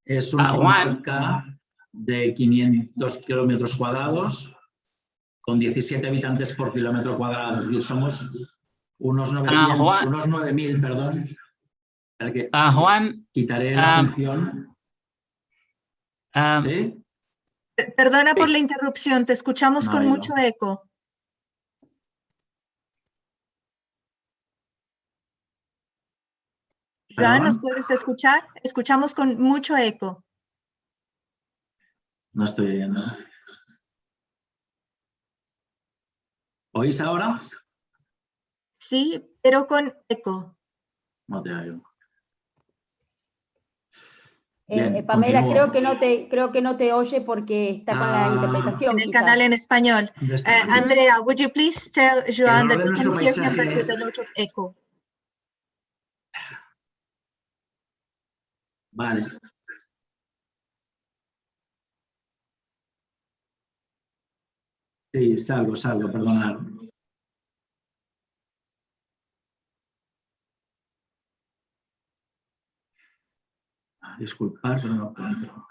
G: Es una comarca de 500 kilómetros cuadrados, con 17 habitantes por kilómetro cuadrado. Es decir, somos unos 9.000, perdón.
C: Juan,
G: quitaré la función. ¿Sí?
B: Perdona por la interrupción, te escuchamos con mucho eco. Joan, ¿nos puedes escuchar? Escuchamos con mucho eco.
G: No estoy oyendo. ¿Oís ahora?
B: Sí, pero con eco.
G: No te oigo.
H: Pamela,
G: continúo.
H: creo que no te oye porque está con la interpretación.
B: En el canal en español. Andrea, would you please tell Joan that we can hear him but with a lot of echo?
G: Vale. Sí, salgo, perdonad. Disculpad, pero no encuentro.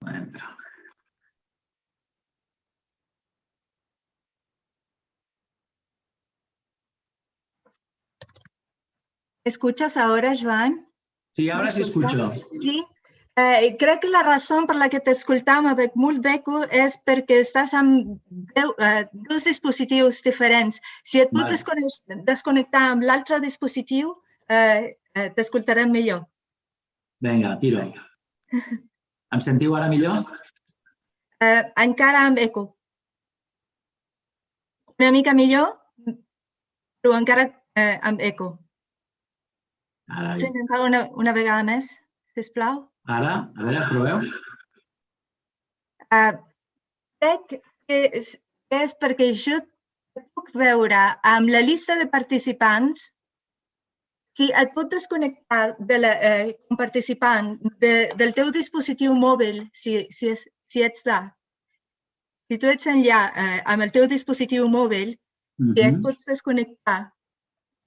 G: No entra.
B: ¿Escuchas ahora, Joan?
G: Sí, ahora sí escucho.
B: Sí. Crec que la razón per la que t'escoltam avec molt d'eco és perquè estàs amb dos dispositius diferents. Si et pots desconnectar amb l'altre dispositiu, t'escoltarem millor.
G: Vinga, tiro. Em sentiu ara millor?
B: Encara amb eco. Una mica millor, però encara amb eco. Pots intentar una vegada més, sisplau?
G: Ara, a veure, proveu.
B: Crec que és perquè jo puc veure amb la llista de participants si et pot desconnectar com a participant del teu dispositiu mòbil, si ets d'à. Si tu ets enllà amb el teu dispositiu mòbil, si et pots desconnectar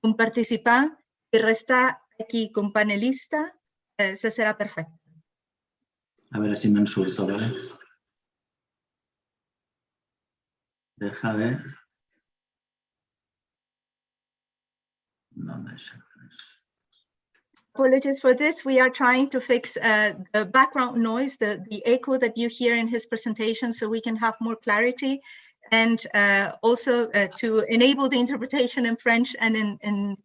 B: com a participant i restar aquí com a panelista, això serà perfecte.
G: A ver si me surto, ¿vale? Deja ver. ¿Dónde es?
B: Apologies for this. We are trying to fix the background noise, the echo that you hear in his presentation, so we can have more clarity, and also to enable the interpretation in French and in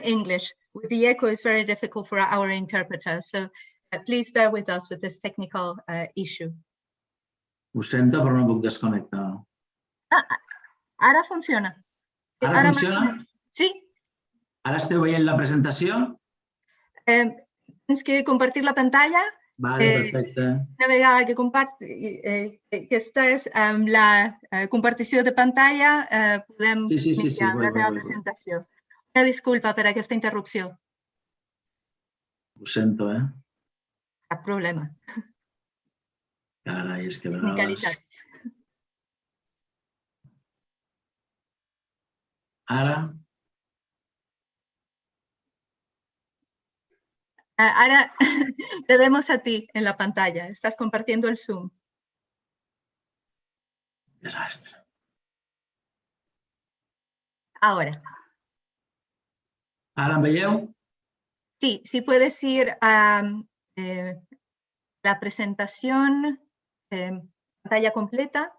B: English. With the echo, it's very difficult for our interpreters. So please bear with us with this technical issue.
G: Ho sento, però no puc desconnectar.
B: Ara funciona.
G: Ara funciona?
B: Sí.
G: Ara esteu veient la presentació?
B: Tens que compartir la pantalla.
G: Vale, perfecte.
B: Una vegada que estàs amb la compartició de pantalla, podem iniciar la teva presentació. Una disculpa per aquesta interrupció.
G: Ho sento,
B: Cap problema.
G: Carai, és que a vegades... Ara?
B: Ahora te vemos a ti en la pantalla. Estás compartiendo el Zoom.
G: Desastre.
B: Ahora.
G: ¿Ahora em veieu?
B: Sí, si puedes ir a la presentación, pantalla completa.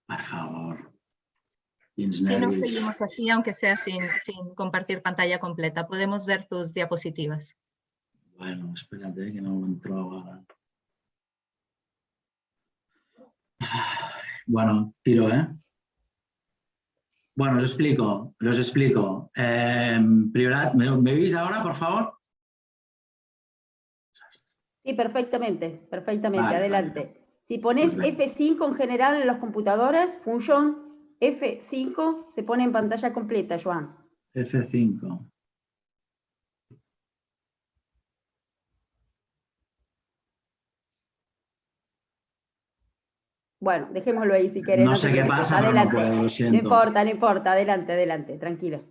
G: Por favor.
B: Si no, seguimos así, aunque sea sin compartir pantalla completa. Podemos ver tus diapositivas.
G: Bueno, espérate, que no entro ahora. Bueno, tiro, ¿eh? Bueno, os explico. Priorat, ¿me oís ahora, por favor?
H: Sí, perfectamente,
G: Vale,
H: adelante.
G: vale.
H: Si pones
G: Pues
H: F5 en general en las computadoras, función F5 se pone en pantalla completa, Joan.
G: F5.
H: Bueno, dejémoslo ahí si querés.
G: No sé qué pasa, pero no puedo, lo siento.
H: No importa, adelante, tranquilo.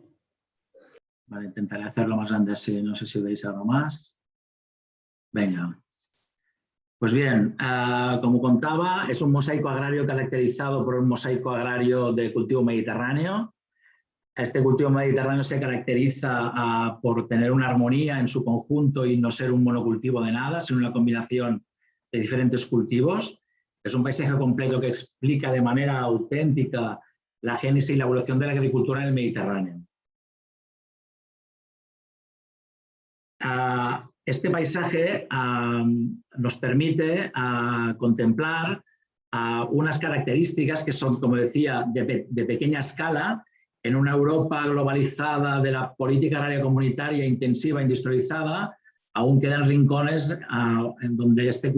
G: Vale, intentaré hacerlo más grande así, no sé si veis algo más. Venga. Pues bien, como contaba, es un mosaico agrario caracterizado por un mosaico agrario de cultivo mediterráneo. Este cultivo mediterráneo se caracteriza por tener una armonía en su conjunto y no ser un monocultivo de nada, sino una combinación de diferentes cultivos. Es un paisaje completo que explica de manera auténtica la génesis y la evolución de la agricultura en el Mediterráneo. Este paisaje nos permite contemplar unas características que son, como decía, de pequeña escala. En una Europa globalizada de la política agraria comunitaria intensiva, industrializada, aún quedan rincones en donde estos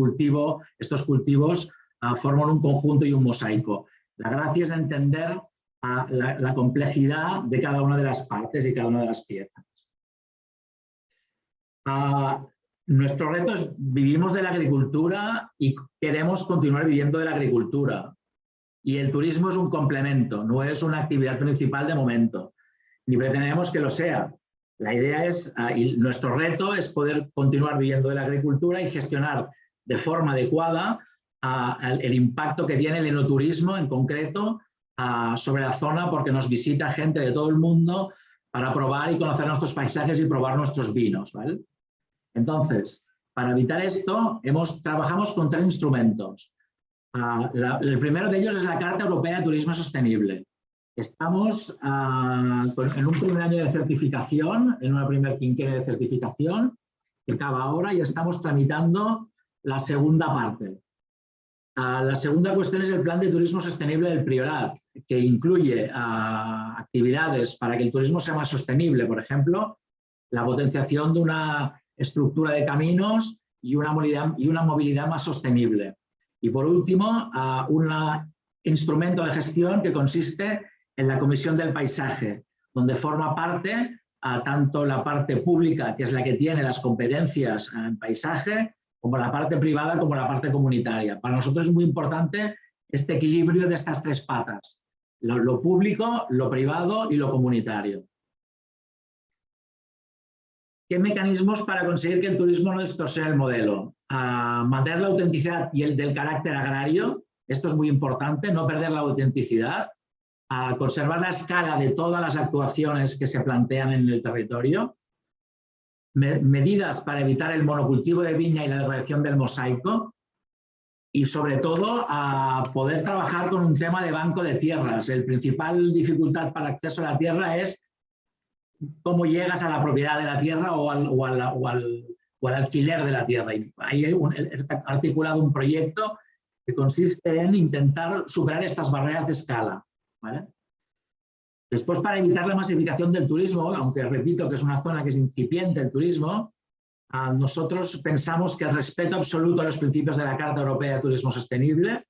G: cultivos forman un conjunto y un mosaico. La gracia es entender la complejidad de cada una de las partes y cada una de las piezas. Nuestro reto es: vivimos de la agricultura y queremos continuar viviendo de la agricultura. Y el turismo es un complemento, no es una actividad principal de momento, ni pretendemos que lo sea. La idea es, y nuestro reto es poder continuar viviendo de la agricultura y gestionar de forma adecuada el impacto que tiene el enoturismo en concreto sobre la zona, porque nos visita gente de todo el mundo para probar y conocer nuestros paisajes y probar nuestros vinos, ¿vale? Entonces, para evitar esto, trabajamos con 3 instrumentos. El primero de ellos es la Carta Europea de Turismo Sostenible. Estamos en un primer año de certificación, en una primer quinquenio de certificación, que acaba ahora, y estamos tramitando la segunda parte. La segunda cuestión es el Plan de Turismo Sostenible del Priorat, que incluye actividades para que el turismo sea más sostenible, por ejemplo, la potenciación de una estructura de caminos y una movilidad más sostenible. Y por último, un instrumento de gestión que consiste en la Comisión del Paisaje, donde forma parte tanto la parte pública, que es la que tiene las competencias en paisaje, como la parte privada, como la parte comunitaria. Para nosotros es muy importante este equilibrio de estas 3 patas: lo público, lo privado y lo comunitario. ¿Qué mecanismos para conseguir que el turismo no distorsione el modelo? Mantener la autenticidad y el del carácter agrario. Esto es muy importante, no perder la autenticidad. Conservar la escala de todas las actuaciones que se plantean en el territorio. Medidas para evitar el monocultivo de viña y la degradación del mosaico. Y sobre todo, poder trabajar con un tema de banco de tierras. La principal dificultad para el acceso a la tierra es cómo llegas a la propiedad de la tierra o al alquiler de la tierra. Y ahí he articulado un proyecto que consiste en intentar superar estas barreras de escala, ¿vale? Después, para evitar la masificación del turismo, aunque repito que es una zona que es incipiente el turismo, nosotros pensamos que el respeto absoluto a los principios de la Carta Europea de Turismo Sostenible,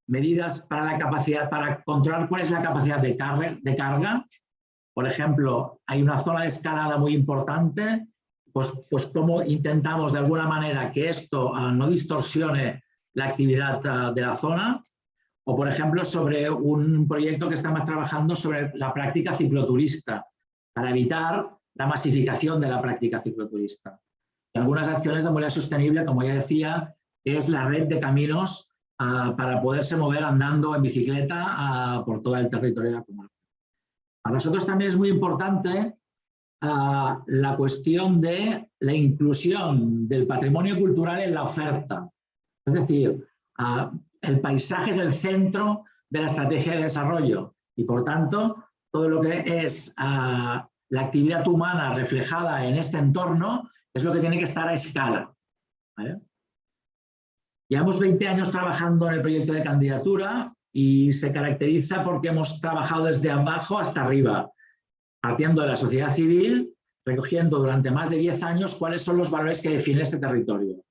G: medidas para la capacidad, para controlar cuál es la capacidad de carga. Por ejemplo, hay una zona de escalada muy importante, pues cómo intentamos de alguna manera que esto no distorsione la actividad de la zona. O, por ejemplo, sobre un proyecto que estamos trabajando sobre la práctica cicloturista, para evitar la masificación de la práctica cicloturista. Y algunas acciones de movilidad sostenible, como ya decía, es la red de caminos para poderse mover andando en bicicleta por todo el territorio de la comarca. Para nosotros también es muy importante la cuestión de la inclusión del patrimonio cultural en la oferta. Es decir, el paisaje es el centro de la estrategia de desarrollo y, por tanto, todo lo que es la actividad humana reflejada en este entorno es lo que tiene que estar a escala, ¿vale? Llevamos 20 años trabajando en el proyecto de candidatura y se caracteriza porque hemos trabajado desde abajo hasta arriba, partiendo de la sociedad civil, recogiendo durante más de 10 años cuáles son los valores que definen este territorio.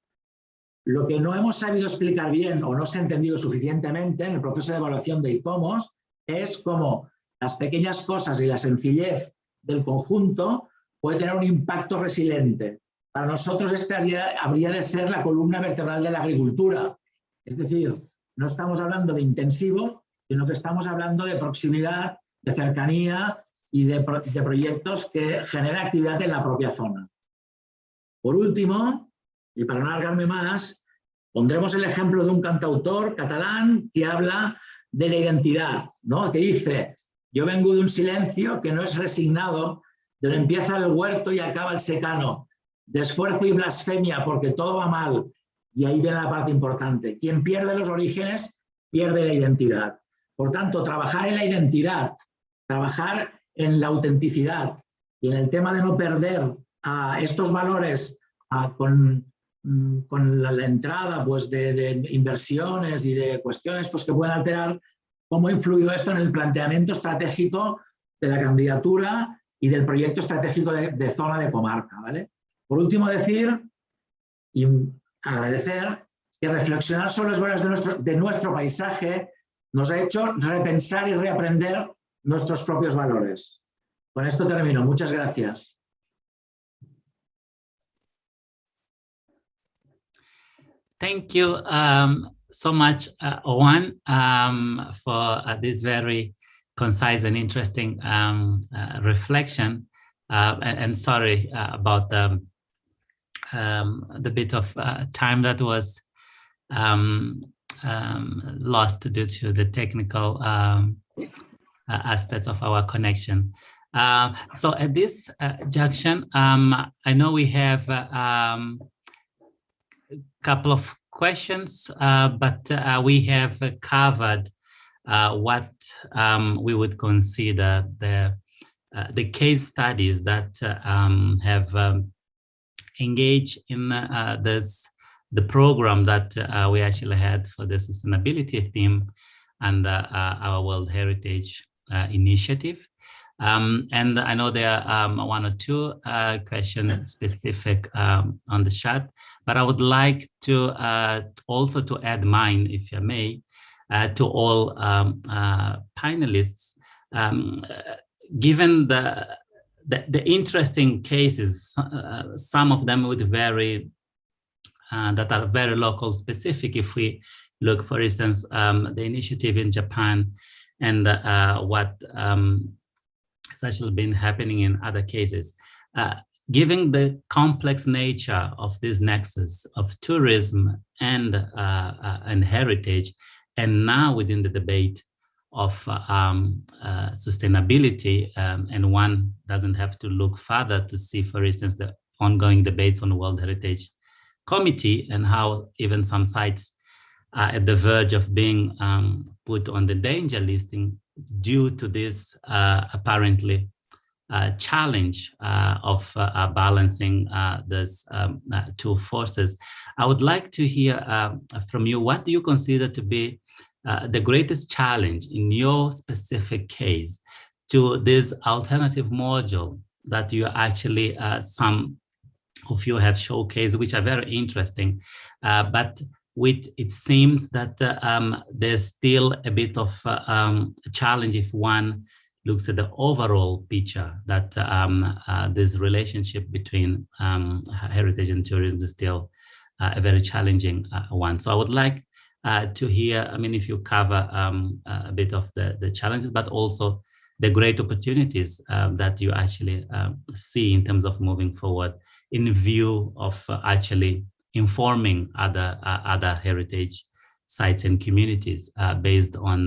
G: Lo que no hemos sabido explicar bien o no se ha entendido suficientemente en el proceso de evaluación de ICOMOS es cómo las pequeñas cosas y la sencillez del conjunto puede tener un impacto resiliente. Para nosotros este habría de ser la columna vertebral de la agricultura. Es decir, no estamos hablando de intensivo, sino que estamos hablando de proximidad, de cercanía y de proyectos que generan actividad en la propia zona. Por último, y para no alargarme más, pondremos el ejemplo de un cantautor catalán que habla de la identidad, ¿no? Que dice: yo vengo de un silencio que no es resignado, donde empieza el huerto y acaba el secano, de esfuerzo y blasfemia porque todo va mal. Y ahí viene la parte importante. Quien pierde los orígenes, pierde la identidad. Por tanto, trabajar en la identidad, trabajar en la autenticidad y en el tema de no perder estos valores con la entrada pues, de inversiones y de cuestiones pues, que pueden alterar, cómo ha influido esto en el planteamiento estratégico de la candidatura y del proyecto estratégico de zona de comarca, ¿vale? Por último, decir y agradecer que reflexionar sobre los valores de nuestro paisaje nos ha hecho repensar y reaprender nuestros propios valores. Con esto termino. Muchas gracias.
C: Thank you so much, Owen, for this very concise and interesting reflection. And sorry about the bit of time that was lost due to the technical aspects of our connection. So at this junction, I know we have a couple of questions, but we have covered what we would consider the case studies that have engaged in the program that we actually had for the sustainability theme and our World Heritage Initiative. And I know there are one or two questions specific on the chat, but I would like to also to add mine, if I may, to all panelists. Given the interesting cases, some of them would vary, that are very local specific. If we look, for instance, the initiative in Japan and what has actually been happening in other cases. Given the complex nature of this nexus of tourism and heritage, and now within the debate of sustainability, and one doesn't have to look further to see, for instance, the ongoing debates on the World Heritage Committee and how even some sites are at the verge of being put on the danger listing due to this apparently challenge of balancing these two forces. I would like to hear from you, what do you consider to be the greatest challenge in your specific case to this alternative module that you actually, some of you have showcased, which are very interesting, but it seems that there's still a bit of a challenge if one looks at the overall picture, that this relationship between heritage and tourism is still a very challenging one. So I would like to hear, I mean, if you cover a bit of the challenges, but also the great opportunities that you actually see in terms of moving forward in view of actually informing other heritage sites and communities based on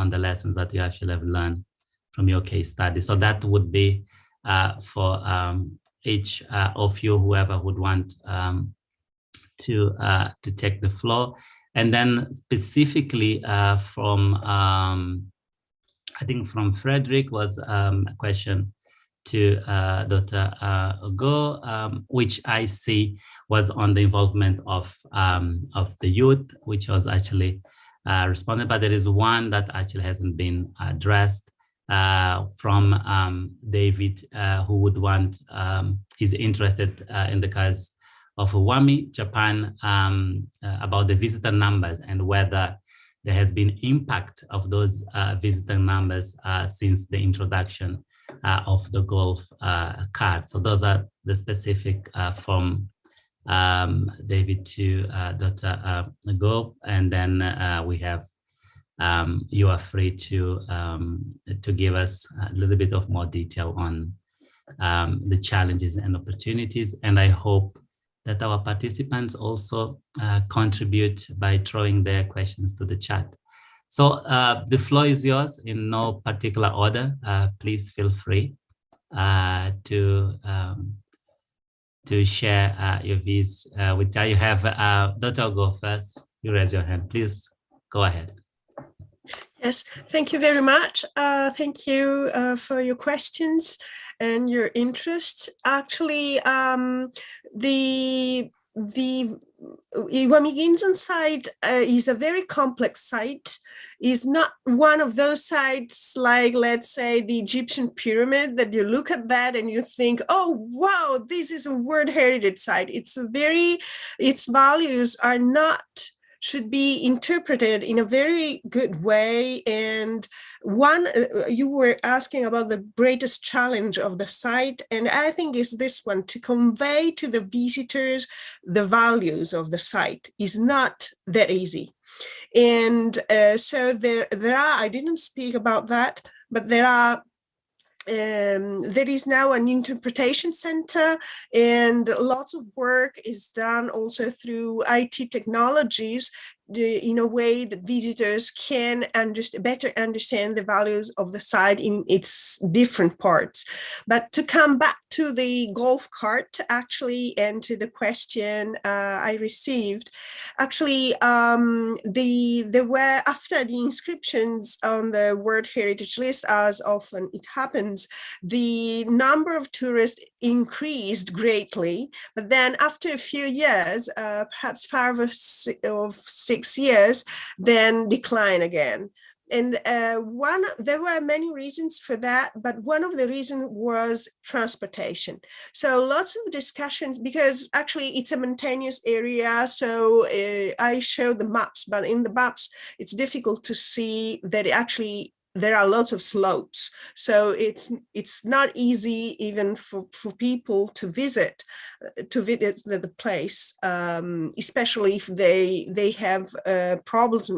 C: the lessons that you actually have learned from your case study. So that would be for each of you, whoever would want to take the floor. And then specifically from, I think from Frederick was a question to Dr. Ogo, which I see was on the involvement of the youth, which was actually responded, but there is one that actually hasn't been addressed from David, who would want, he's interested in the case of WAMI, Japan, about the visitor numbers and whether there has been impact of those visitor numbers since the introduction of the golf card. So those are the specific from David to Dr. Go, and then we have, you are free to give us a little bit of more detail on the challenges and opportunities. And I hope that our participants also contribute by throwing their questions to the chat. So the floor is yours in no particular order. Please feel free to share your views with you. Have Dr. Go first. You raise your hand. Please go ahead.
D: Yes, thank you very much. Thank you for your questions and your interest. Actually, the Iwami Ginzan site is a very complex site. It's not one of those sites like, let's say, the Egyptian pyramid that you look at that and you think, oh, wow, this is a World Heritage Site. Its values are not, should be interpreted in a very good way. And one, you were asking about the greatest challenge of the site, and I think is this one: to convey to the visitors the values of the site is not that easy. And so there are, I didn't speak about that, but there is now an interpretation center, and lots of work is done also through IT technologies in a way that visitors can better understand the values of the site in its different parts. But to come back to the golf cart, actually, and to the question I received, actually, there were, after the inscriptions on the World Heritage List, as often it happens, the number of tourists increased greatly. But then after a few years, perhaps 5 or 6 years, then decline again. And there were many reasons for that, but one of the reasons was transportation. So lots of discussions, because actually it's a mountainous area. So I show the maps, but in the maps, it's difficult to see that actually there are lots of slopes. So it's not easy even for people to visit the place, especially if they have problems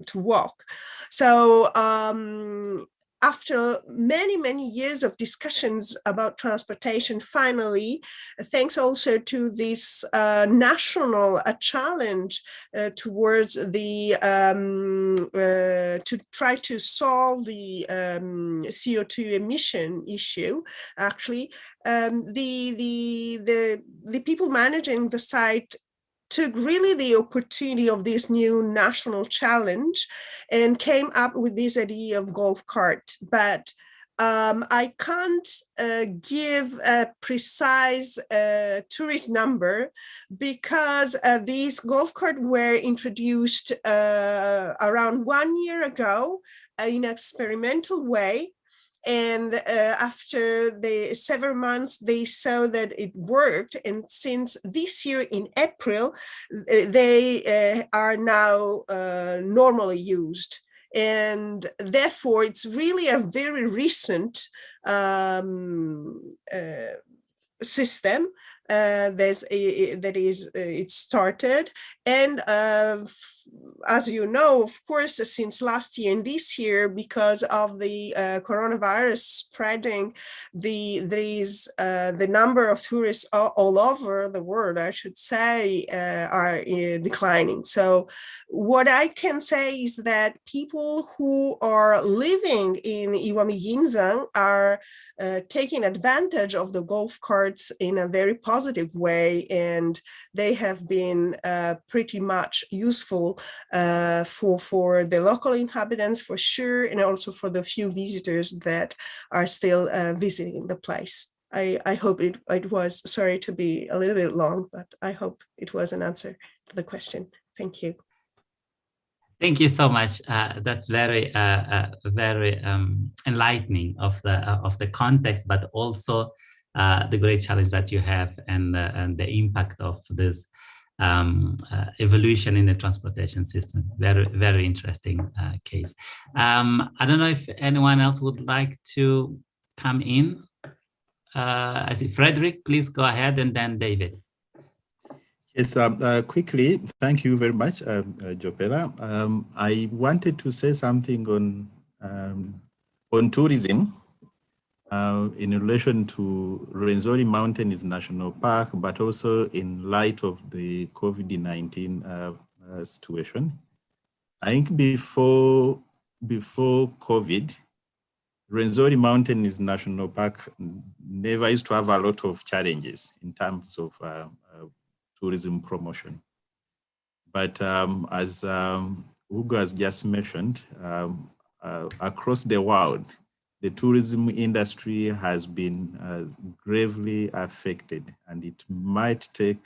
D: to walk. So after many years of discussions about transportation, finally, thanks also to this national challenge towards the to try to solve the CO2 emission issue, actually, the people managing the site took really the opportunity of this new national challenge and came up with this idea of golf cart. But I can't give a precise tourist number, because these golf carts were introduced around 1 year ago in an experimental way. And after the several months, they saw that it worked. And since this year in April, they are now normally used. And therefore, it's really a very recent system. It started, and as you know, of course, since last year and this year, because of the coronavirus spreading, the number of tourists all over the world, I should say, are declining. So what I can say is that people who are living in Iwami Ginza are taking advantage of the golf carts in a very positive way, and they have been pretty much useful for the local inhabitants, for sure, and also for the few visitors that are still visiting the place. I hope it was, sorry to be a little bit long, but I hope it was an answer to the question. Thank you.
C: Thank you so much. That's very, very enlightening of the context, but also the great challenge that you have and the impact of this evolution in the transportation system. Very, very interesting case. I don't know if anyone else would like to come in. I see Frederick, please go ahead, and then David.
F: Yes, quickly, thank you very much, Jopela. I wanted to say something on tourism in relation to Rwenzori Mountains National Park, but also in light of the COVID-19 situation. I think before COVID, Rwenzori Mountains National Park never used to have a lot of challenges in terms of tourism promotion. But as Hugo has just mentioned, across the world, the tourism industry has been gravely affected, and it might take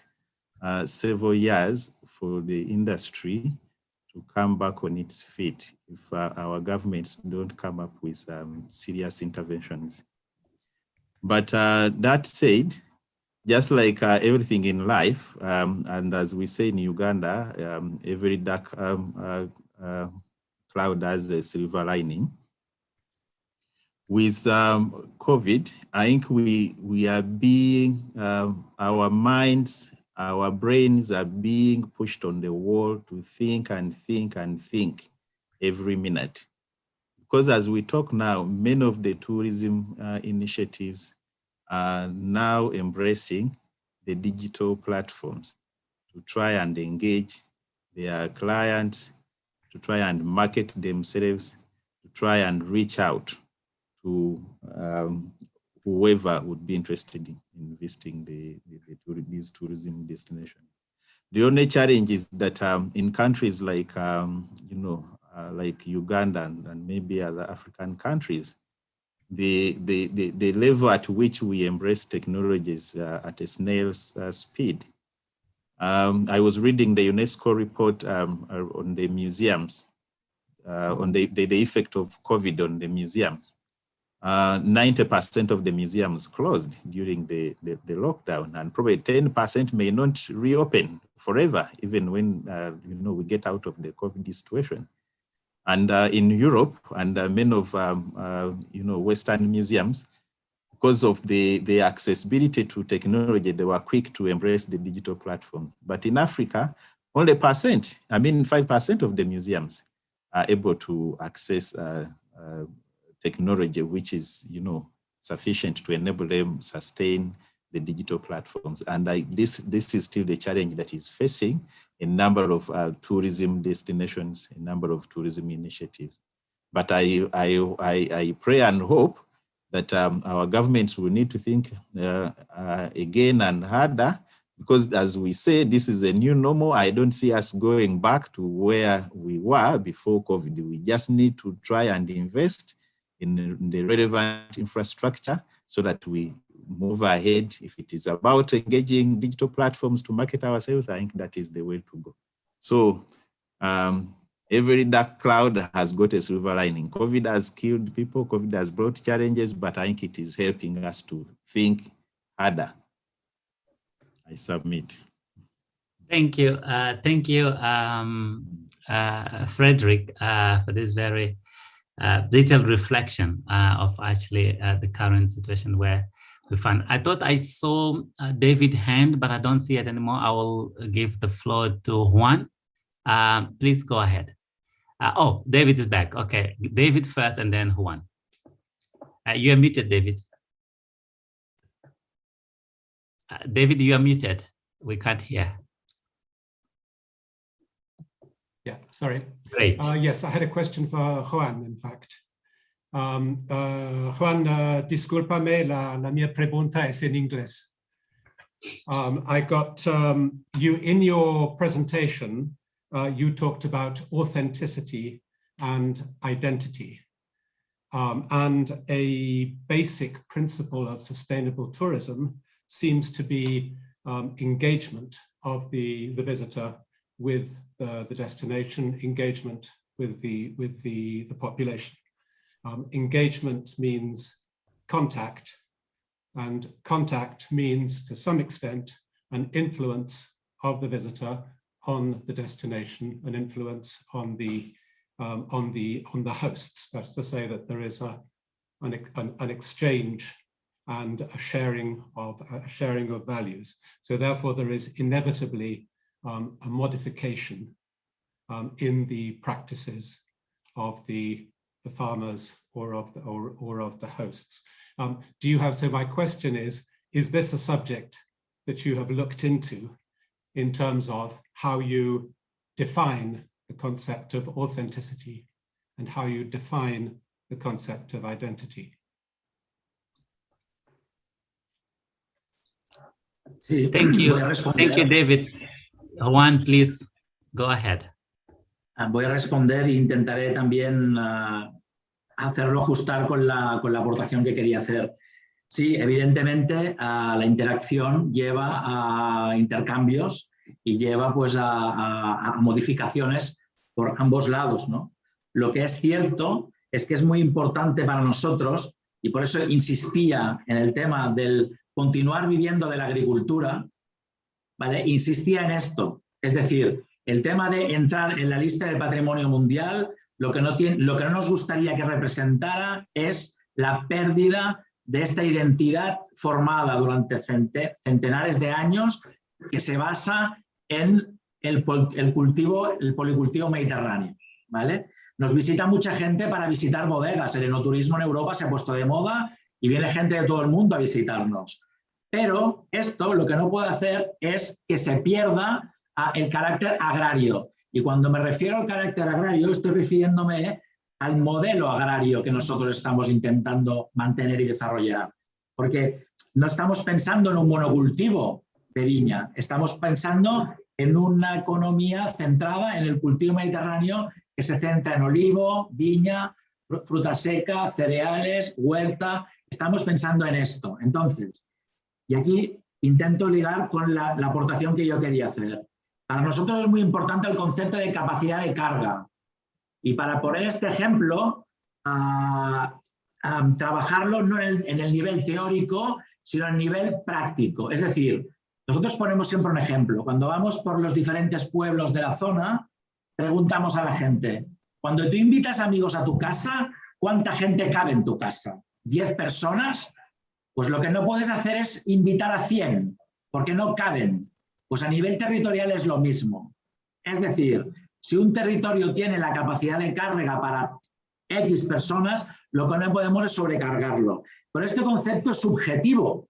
F: several years for the industry to come back on its feet if our governments don't come up with serious interventions. But that said, just like everything in life, and as we say in Uganda, every dark cloud has a silver lining. With COVID, I think we are being, our minds, our brains are being pushed on the wall to think and think and think every minute. Because as we talk now, many of the tourism initiatives are now embracing the digital platforms to try and engage their clients, to try and market themselves, to try and reach out to whoever would be interested in visiting these tourism destinations. The only challenge is that in countries like, like Uganda and maybe other African countries, the level at which we embrace technologies at a snail's speed. I was reading the UNESCO report on the museums, on the effect of COVID on the museums. 90% of the museums closed during the lockdown, and probably 10% may not reopen forever, even when we get out of the COVID situation. And in Europe and many of Western museums, because of the accessibility to technology, they were quick to embrace the digital platform. But in Africa, only 5% of the museums are able to access technology, which is sufficient to enable them sustain the digital platforms. And this is still the challenge that is facing a number of tourism destinations, a number of tourism initiatives. But I pray and hope that our governments will need to think again and harder, because as we say, this is a new normal. I don't see us going back to where we were before COVID. We just need to try and invest in the relevant infrastructure so that we move ahead. If it is about engaging digital platforms to market ourselves, I think that is the way to go. So every dark cloud has got a silver lining. COVID has killed people, COVID has brought challenges, but I think it is helping us to think harder. I submit.
C: Thank you. Thank you, Frederick, for this very detailed reflection of actually the current situation where we find. I thought I saw David hand, but I don't see it anymore. I will give the floor to Juan. Please go ahead. Oh, David is back. Okay, David first and then Juan. You are muted, David. David, you are muted. We can't hear.
I: Yeah, sorry.
C: Great.
I: Yes, I had a question for Juan, in fact. Juan, discúlpame, la mia pregunta es en inglés. I got you in your presentation, you talked about authenticity and identity. And a basic principle of sustainable tourism seems to be engagement of the visitor with the destination, engagement with the population. Engagement means contact, and contact means, to some extent, an influence of the visitor on the destination, an influence on the hosts. That's to say that there is an exchange and a sharing of values. So therefore, there is inevitably a modification in the practices of the farmers or of the hosts. Do you have, so my question is this a subject that you have looked into in terms of how you define the concept of authenticity and how you define the concept of identity?
G: Sí,
C: Thank you.
G: voy a responder.
C: Thank you, David. Juan, please go ahead.
G: Voy a responder e intentaré también hacerlo ajustar con la aportación que quería hacer. Sí, evidentemente la interacción lleva a intercambios y lleva pues a modificaciones por ambos lados, ¿no? Lo que es cierto es que es muy importante para nosotros, y por eso insistía en el tema del continuar viviendo de la agricultura, ¿vale? Insistía en esto, es decir, el tema de entrar en la lista del patrimonio mundial, lo que no nos gustaría que representara es la pérdida de esta identidad formada durante centenares de años que se basa en el policultivo mediterráneo, ¿vale? Nos visita mucha gente para visitar bodegas. El enoturismo en Europa se ha puesto de moda y viene gente de todo el mundo a visitarnos. Pero esto lo que no puede hacer es que se pierda el carácter agrario. Y cuando me refiero al carácter agrario, estoy refiriéndome al modelo agrario que nosotros estamos intentando mantener y desarrollar. Porque no estamos pensando en un monocultivo de viña, estamos pensando en una economía centrada en el cultivo mediterráneo que se centra en olivo, viña, fruta seca, cereales, huerta. Estamos pensando en esto. Entonces, y aquí intento ligar con la aportación que yo quería hacer. Para nosotros es muy importante el concepto de capacidad de carga. Y para poner este ejemplo, trabajarlo no en el nivel teórico, sino en el nivel práctico. Es decir, nosotros ponemos siempre un ejemplo. Cuando vamos por los diferentes pueblos de la zona, preguntamos a la gente, cuando tú invitas amigos a tu casa, ¿cuánta gente cabe en tu casa? ¿10 personas? Pues lo que no puedes hacer es invitar a 100, porque no caben. Pues a nivel territorial es lo mismo. Es decir, si un territorio tiene la capacidad de carga para X personas, lo que no podemos es sobrecargarlo. Pero este concepto es subjetivo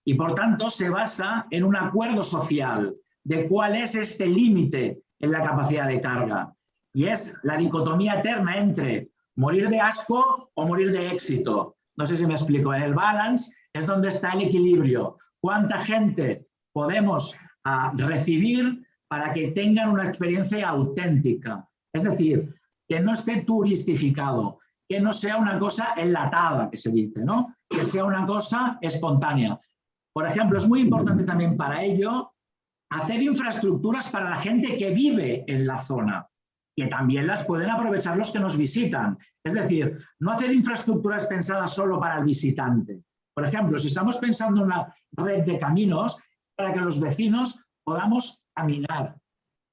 G: y por tanto se basa en un acuerdo social de cuál es este límite en la capacidad de carga. Y es la dicotomía eterna entre morir de asco o morir de éxito. No sé si me explico. En el balance es donde está el equilibrio. ¿Cuánta gente podemos recibir para que tengan una experiencia auténtica? Es decir, que no esté turistificado, que no sea una cosa enlatada, que se dice, ¿no? Que sea una cosa espontánea. Por ejemplo, es muy importante también para ello hacer infraestructuras para la gente que vive en la zona, que también las pueden aprovechar los que nos visitan. Es decir, no hacer infraestructuras pensadas solo para el visitante. Por ejemplo, si estamos pensando en una red de caminos, para que los vecinos podamos caminar.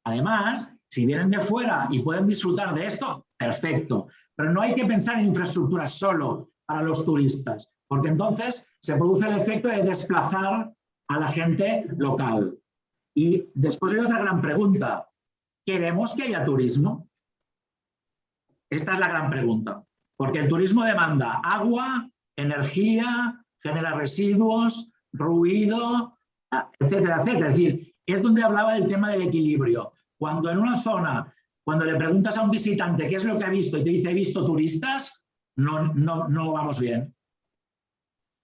G: Además, si vienen de fuera y pueden disfrutar de esto, perfecto. Pero no hay que pensar en infraestructuras solo para los turistas, porque entonces se produce el efecto de desplazar a la gente local. Y después hay otra gran pregunta. ¿queremos que haya turismo? Esta es la gran pregunta, porque el turismo demanda agua, energía, genera residuos, ruido, etcétera, etcétera. Es decir, es donde hablaba del tema del equilibrio. Cuando en una zona, cuando le preguntas a un visitante qué es lo que ha visto y te dice he visto turistas, no vamos bien.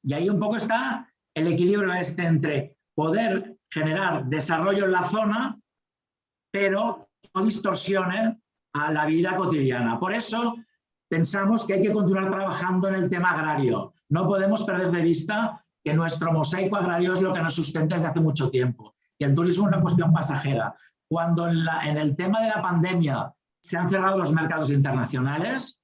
G: Y ahí un poco está el equilibrio entre poder generar desarrollo en la zona, pero no distorsione a la vida cotidiana. Por eso pensamos que hay que continuar trabajando en el tema agrario. No podemos perder de vista que nuestro mosaico agrario es lo que nos sustenta desde hace mucho tiempo. Y el turismo es una cuestión pasajera. Cuando en el tema de la pandemia se han cerrado los mercados internacionales,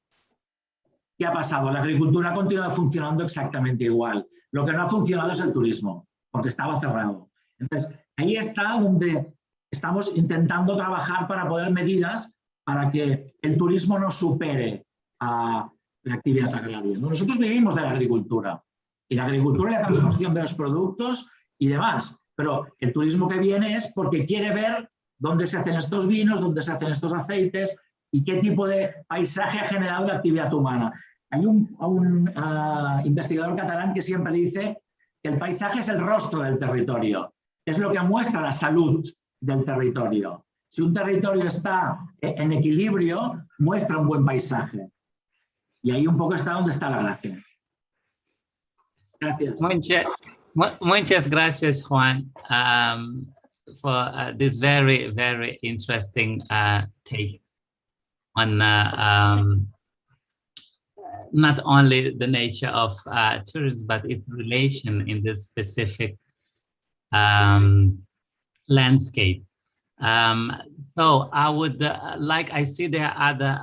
G: ¿qué ha pasado? La agricultura ha continuado funcionando exactamente igual. Lo que no ha funcionado es el turismo, porque estaba cerrado. Entonces, ahí está donde estamos intentando trabajar para poder medidas para que el turismo no supere a la actividad agraria. Nosotros vivimos de la agricultura y la agricultura y la transformación de los productos y demás, pero el turismo que viene es porque quiere ver dónde se hacen estos vinos, dónde se hacen estos aceites y qué tipo de paisaje ha generado la actividad humana. Hay un investigador catalán que siempre dice que el paisaje es el rostro del territorio, es lo que muestra la salud del territorio. Si un territorio está en equilibrio, muestra un buen paisaje. Y ahí un poco está donde está la gracia. Gracias.
C: Muchas gracias, Juan, for this very, very interesting take on not only the nature of tourism, but its relation in this specific landscape. So I would I see there are other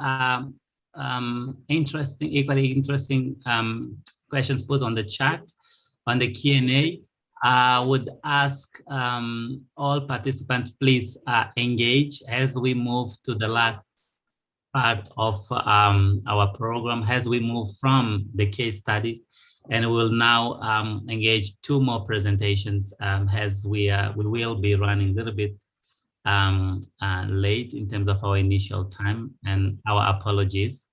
C: equally interesting questions put on the chat, on the Q&A. I would ask all participants, please engage as we move to the last part of our program, as we move from the case studies, and we'll now engage two more presentations as we will be running a little bit late in terms of our initial time, and our apologies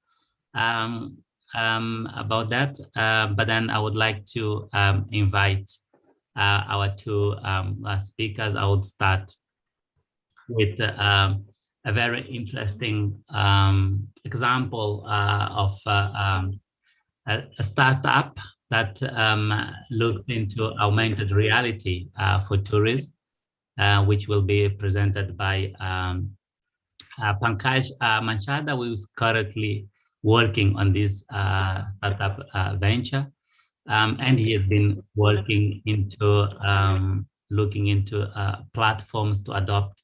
C: about that. But then I would like to invite our two speakers. I would start with a very interesting example of a startup that looks into augmented reality for tourists, which will be presented by Pankaj Manchada, who is currently working on this startup venture. And he has been working into looking into platforms to adopt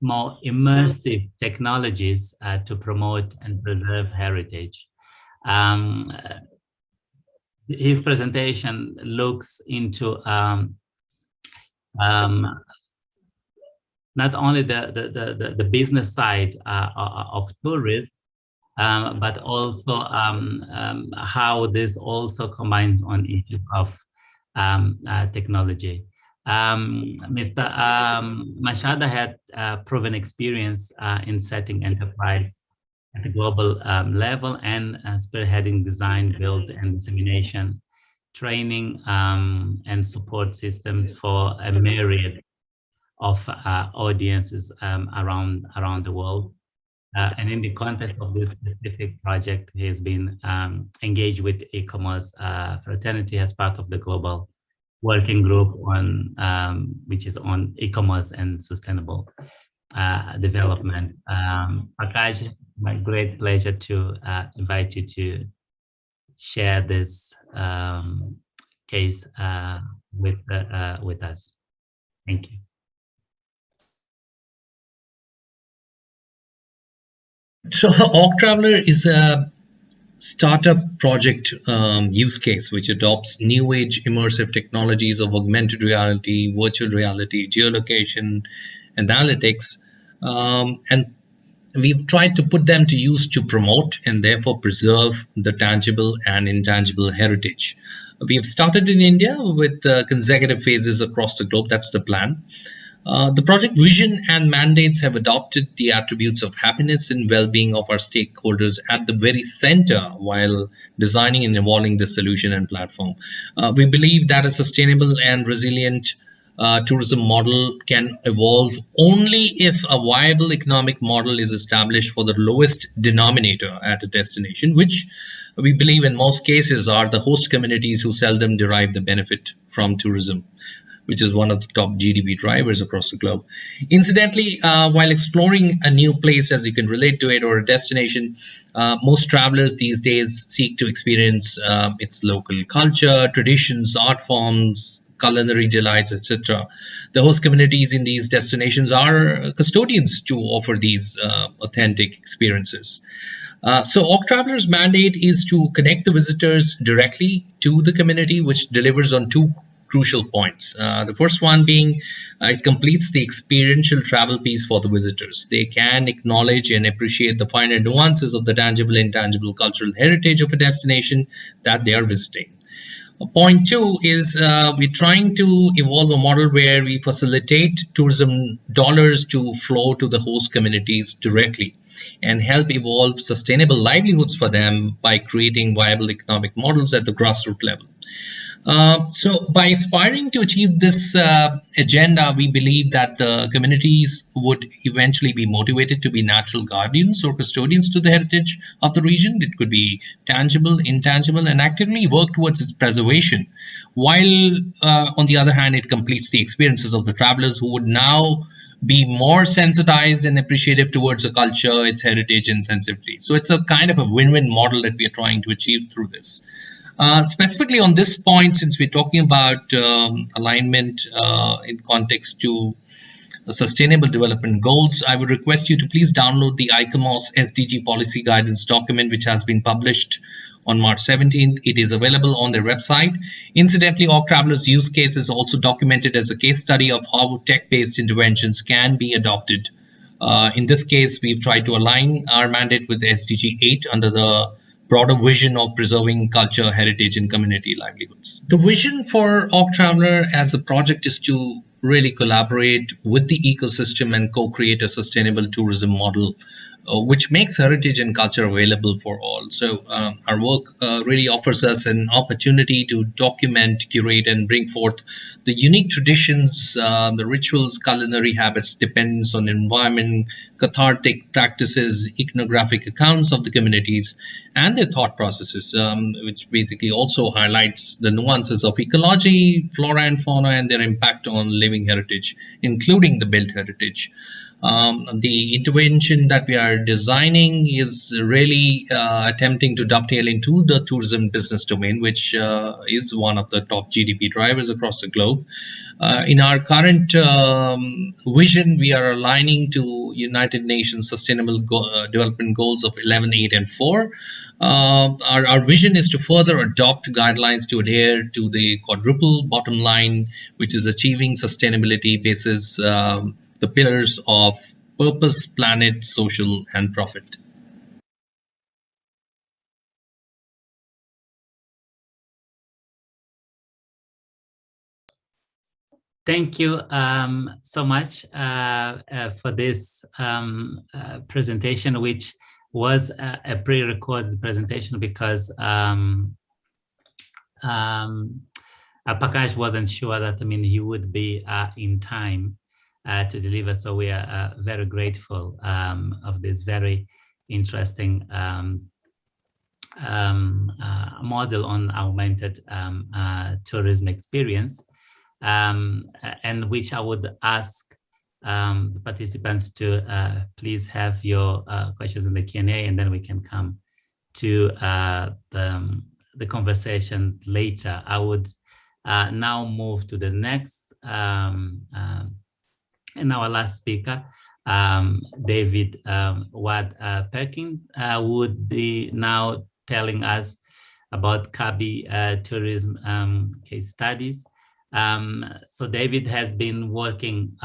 C: more immersive technologies to promote and preserve heritage. His presentation looks into not only the business side of tourism, but also how this also combines on issues of technology. Mr. Manchada had proven experience in setting enterprise at the global level and spearheading design, build, and dissemination, training and support systems for a myriad of audiences around the world. And in the context of this specific project, he has been engaged with e-commerce fraternity as part of the global working group on which is on e-commerce and sustainable development. Pankaj, my great pleasure to invite you to share this case with us. Thank you.
J: So Org Traveler is a startup project use case which adopts new age immersive technologies of augmented reality, virtual reality, geolocation, analytics, and we've tried to put them to use to promote and therefore preserve the tangible and intangible heritage. We have started in India with consecutive phases across the globe. That's the plan. The project vision and mandates have adopted the attributes of happiness and well-being of our stakeholders at the very center while designing and evolving the solution and platform. We believe that a sustainable and resilient tourism model can evolve only if a viable economic model is established for the lowest denominator at a destination, which we believe in most cases are the host communities who seldom derive the benefit from tourism, which is one of the top GDP drivers across the globe. Incidentally, while exploring a new place, as you can relate to it, or a destination, most travelers these days seek to experience its local culture, traditions, art forms, culinary delights, etc. The host communities in these destinations are custodians to offer these authentic experiences. So Org Traveler's mandate is to connect the visitors directly to the community, which delivers on two crucial points. The first one being it completes the experiential travel piece for the visitors. They can acknowledge and appreciate the finer nuances of the tangible and intangible cultural heritage of a destination that they are visiting. Point two is we're trying to evolve a model where we facilitate tourism dollars to flow to the host communities directly and help evolve sustainable livelihoods for them by creating viable economic models at the grassroots level. So by aspiring to achieve this agenda, we believe that the communities would eventually be motivated to be natural guardians or custodians to the heritage of the region. It could be tangible, intangible, and actively work towards its preservation. While on the other hand, it completes the experiences of the travelers who would now be more sensitized and appreciative towards the culture, its heritage, and sensitivity. So it's a kind of a win-win model that we are trying to achieve through this. Specifically on this point, since we're talking about alignment in context to sustainable development goals, I would request you to please download the ICOMOS SDG policy guidance document, which has been published on March 17th. It is available on their website. Incidentally, Org Traveler's use case is also documented as a case study of how tech-based interventions can be adopted. In this case, we've tried to align our mandate with the SDG 8 under the broader vision of preserving culture, heritage, and community livelihoods. The vision for Org Traveler as a project is to really collaborate with the ecosystem and co-create a sustainable tourism model, which makes heritage and culture available for all. So our work really offers us an opportunity to document, curate, and bring forth the unique traditions, the rituals, culinary habits, dependence on environment, cathartic practices, ethnographic accounts of the communities, and their thought processes, which basically also highlights the nuances of ecology, flora and fauna, and their impact on living heritage, including the built heritage. The intervention that we are designing is really attempting to dovetail into the tourism business domain, which is one of the top GDP drivers across the globe. In our current vision, we are aligning to United Nations Sustainable Development Goals of 11, 8, and 4. Our vision is to further adopt guidelines to adhere to the quadruple bottom line, which is achieving sustainability basis the pillars of purpose, planet, social, and profit.
C: Thank you so much for this presentation, which was a pre-recorded presentation because Pankaj wasn't sure that he would be in time to deliver. So we are very grateful of this very interesting model on augmented tourism experience, and which I would ask the participants to please have your questions in the Q&A, and then we can come to the conversation later. I would now move to the next and our last speaker, David Ward-Perkin, would be now telling us about Kabi tourism case studies. So David has been working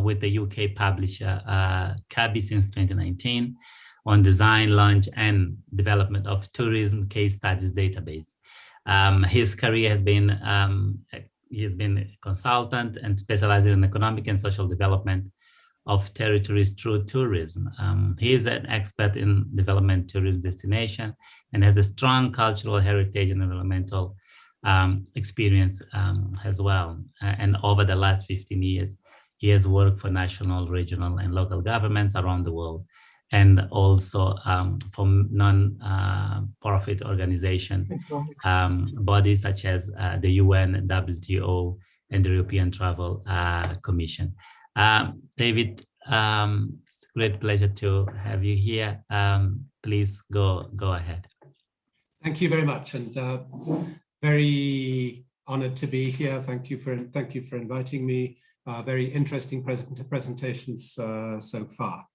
C: with the UK publisher Kabi since 2019 on design, launch, and development of tourism case studies database. His career has been he's been a consultant and specializing in economic and social development of territories through tourism. He is an expert in development tourism destination and has a strong cultural heritage and environmental experience as well. And over the last 15 years, he has worked for national, regional, and local governments around the world, and also for non-profit organization bodies such as the UN, WTO, and the European Travel Commission. David, it's a great pleasure to have you here. Please go ahead.
I: Thank you very much, and very honored to be here. Thank you for inviting me. Very interesting presentations so far.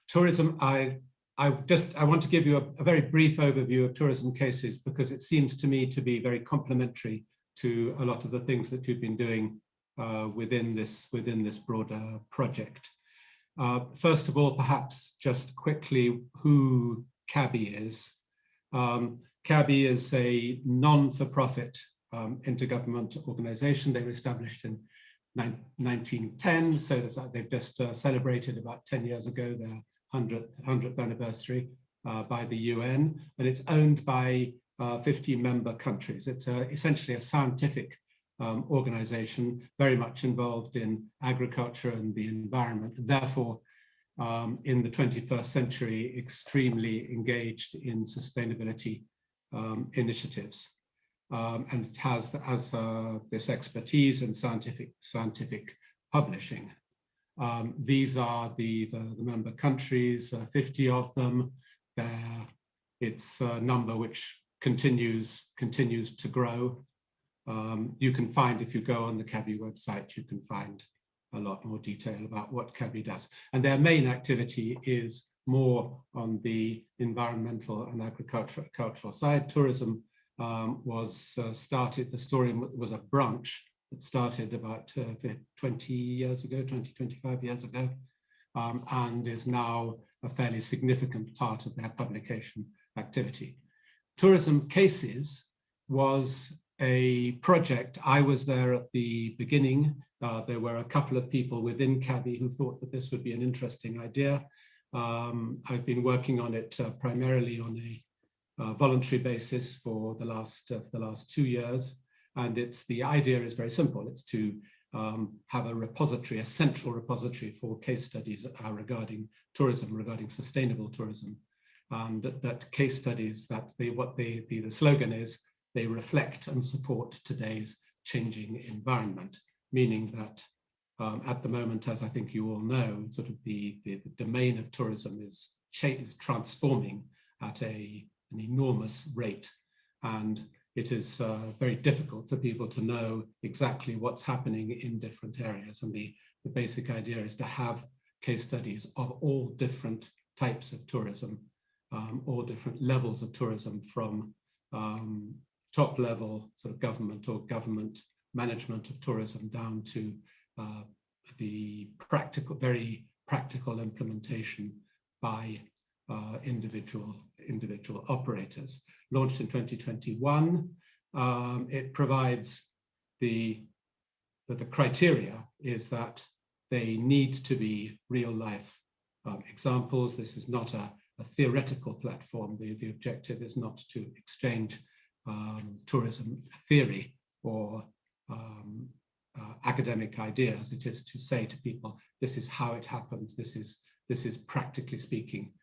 I: Tourism, I want to give you a very brief overview of tourism cases, because it seems to me to be very complementary to a lot of the things that you've been doing within this broader project. First of all, perhaps just quickly who CABI is. CABI is a non-for-profit intergovernmental organization. They were established in 1910, so they've just celebrated about 10 years ago their 100th anniversary by the UN, and it's owned by 50 member countries. It's essentially a scientific organization, very much involved in agriculture and the environment, therefore in the 21st century extremely engaged in sustainability initiatives. And it has this expertise in scientific publishing. These are the member countries, 50 of them. It's a number which continues to grow. You can find, if you go on the CABI website, you can find a lot more detail about what CABI does. And their main activity is more on the environmental and agricultural side. Tourism was started, the story was a branch that started about 20 years ago, 25 years ago, and is now a fairly significant part of their publication activity. Tourism Cases was a project. I was there at the beginning. There were a couple of people within CABI who thought that this would be an interesting idea. I've been working on it primarily on a voluntary basis for the last 2 years, and the idea is very simple. It's to have a repository, a central repository for case studies regarding tourism, regarding sustainable tourism, and that case studies, the slogan is, they reflect and support today's changing environment, meaning that at the moment, as I think you all know, sort of the domain of tourism is transforming at an enormous rate, and it is very difficult for people to know exactly what's happening in different areas. And the basic idea is to have case studies of all different types of tourism, all different levels of tourism, from top level sort of government or government management of tourism down to the very practical implementation by individual operators. Launched in 2021, it provides the criteria is that they need to be real life examples. This is not a theoretical platform. The objective is not to exchange tourism theory or academic ideas. It is to say to people, this is how it happens. This is practically speaking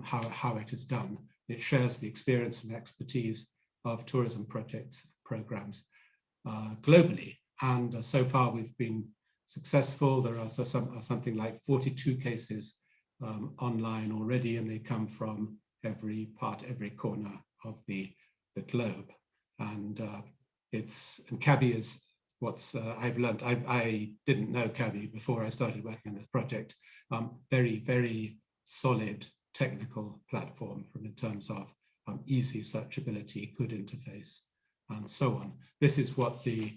I: how it is done. It shares the experience and expertise of tourism programs globally. And so far we've been successful. There are something like 42 cases online already, and they come from every corner of the globe. And CABI is what's I've learned. I didn't know CABI before I started working on this project. Very, very solid technical platform in terms of easy searchability, good interface, and so on. This is what the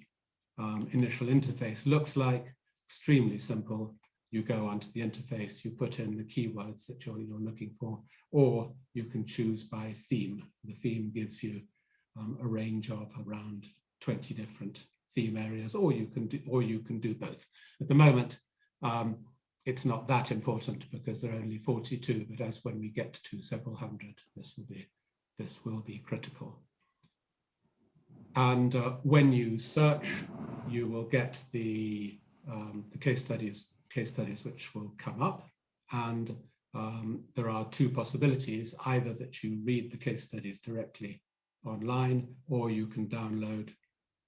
I: initial interface looks like. Extremely simple. You go onto the interface, you put in the keywords that you're looking for, or you can choose by theme. The theme gives you a range of around 20 different theme areas, or you can do both. At the moment, it's not that important because there are only 42, but as when we get to several hundred, this will be critical. And when you search, you will get the case studies which will come up. And there are two possibilities: either that you read the case studies directly online, or you can download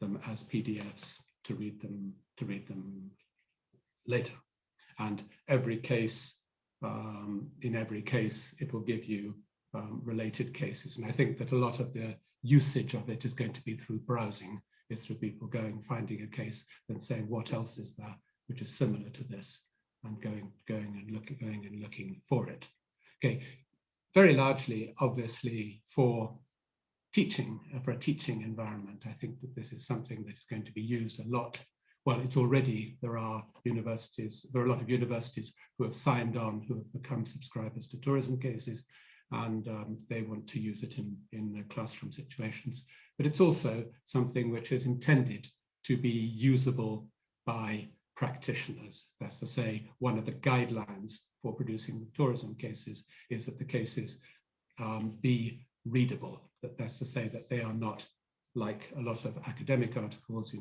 I: them as PDFs to read them later. And every case, in every case, it will give you related cases. And I think that a lot of the usage of it is going to be through browsing. It's through people finding a case and saying, what else is there which is similar to this, and going and looking for it. Okay, very largely, obviously, for teaching, for a teaching environment, I think that this is something that is going to be used a lot. Well, it's already, there are a lot of universities who have signed on, who have become subscribers to tourism cases, and they want to use it in classroom situations. But it's also something which is intended to be usable by practitioners. That's to say, one of the guidelines for producing tourism cases is that the cases be readable. That's to say that they are not like a lot of academic articles,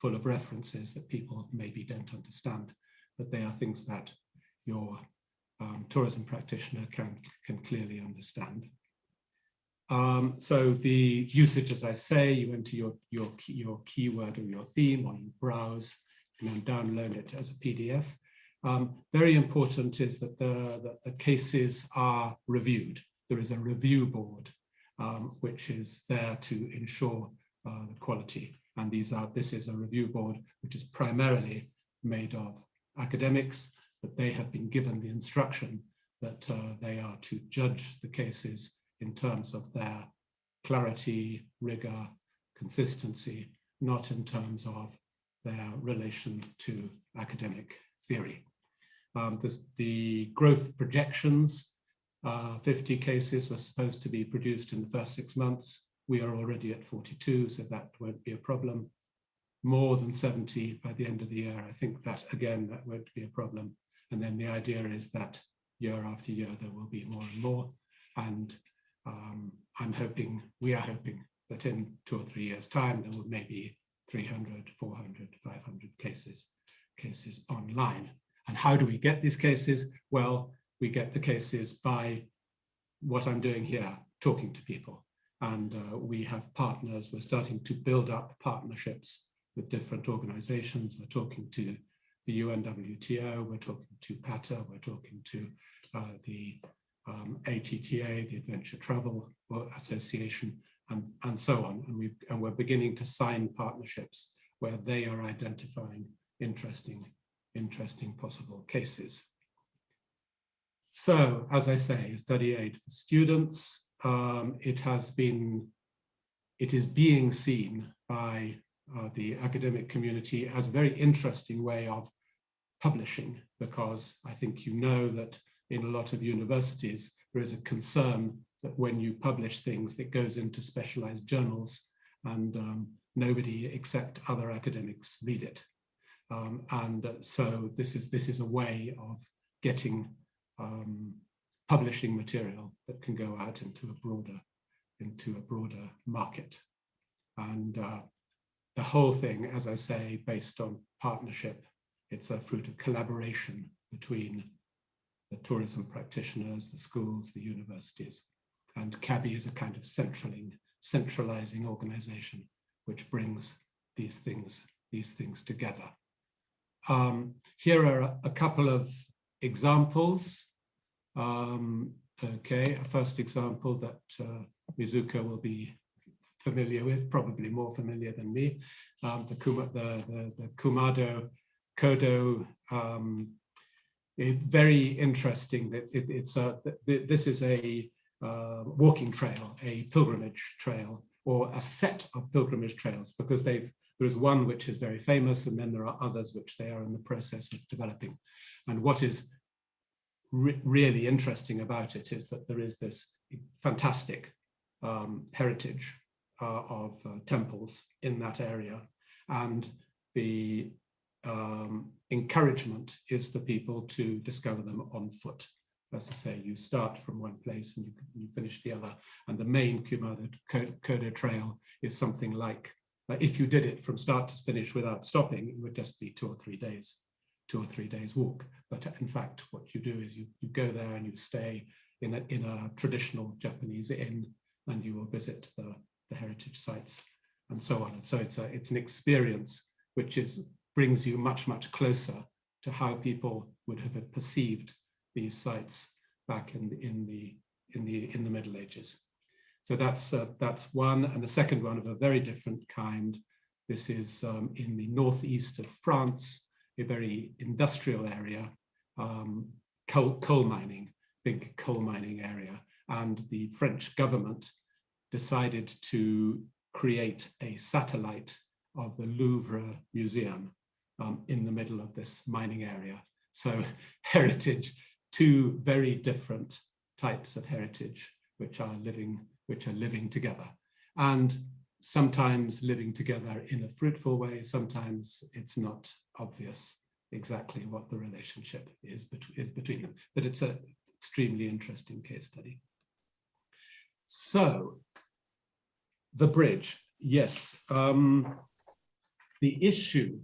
I: full of references that people maybe don't understand, but they are things that your tourism practitioner can clearly understand. So the usage, as I say, you enter your keyword or your theme, or you browse and then download it as a PDF. Very important is that the cases are reviewed. There is a review board which is there to ensure the quality. And this is a review board which is primarily made of academics, but they have been given the instruction that they are to judge the cases in terms of their clarity, rigor, consistency, not in terms of their relation to academic theory. The growth projections, 50 cases were supposed to be produced in the first 6 months. We are already at 42, so that won't be a problem. More than 70 by the end of the year. I think that, again, that won't be a problem. And then the idea is that year after year, there will be more and more. And we are hoping that in 2 or 3 years' time, there will maybe 300, 400, 500 cases online. And how do we get these cases? Well, we get the cases by what I'm doing here, talking to people. And we have partners. We're starting to build up partnerships with different organizations. We're talking to the UNWTO, we're talking to PATA, we're talking to the ATTA, the Adventure Travel Association, and so on. And we're beginning to sign partnerships where they are identifying interesting possible cases. So, as I say, study aid for students. It is being seen by the academic community as a very interesting way of publishing, because I think you know that in a lot of universities, there is a concern that when you publish things, it goes into specialized journals and nobody except other academics read it. So this is a way of getting publishing material that can go out into a broader market. And the whole thing, as I say, based on partnership, it's a fruit of collaboration between the tourism practitioners, the schools, the universities. And CABI is a kind of centralizing organization which brings these things together. Here are a couple of examples. Okay, a first example that Mizuka will be familiar with, probably more familiar than me, the Kumado Kodo. Very interesting that this is a walking trail, a pilgrimage trail, or a set of pilgrimage trails, because there is one which is very famous, and then there are others which they are in the process of developing. And what is really interesting about it is that there is this fantastic heritage temples in that area, and the encouragement is for people to discover them on foot. As I say, you start from one place and you finish the other, and the main Kodo Trail is something like, if you did it from start to finish without stopping, it would just be 2 or 3 days, 2 or 3 days walk. But in fact, what you do is you go there and you stay in a traditional Japanese inn, and you will visit the heritage sites and so on. And so it's an experience which brings you much, much closer to how people would have perceived these sites back in the Middle Ages. So that's one, and the second one of a very different kind. This is in the northeast of France, a very industrial area, coal mining, big coal mining area, and the French government decided to create a satellite of the Louvre Museum in the middle of this mining area. So heritage, two very different types of heritage which are living together, and sometimes living together in a fruitful way. Sometimes it's not obvious exactly what the relationship is between them, but it's an extremely interesting case study. So the bridge, yes, the issue,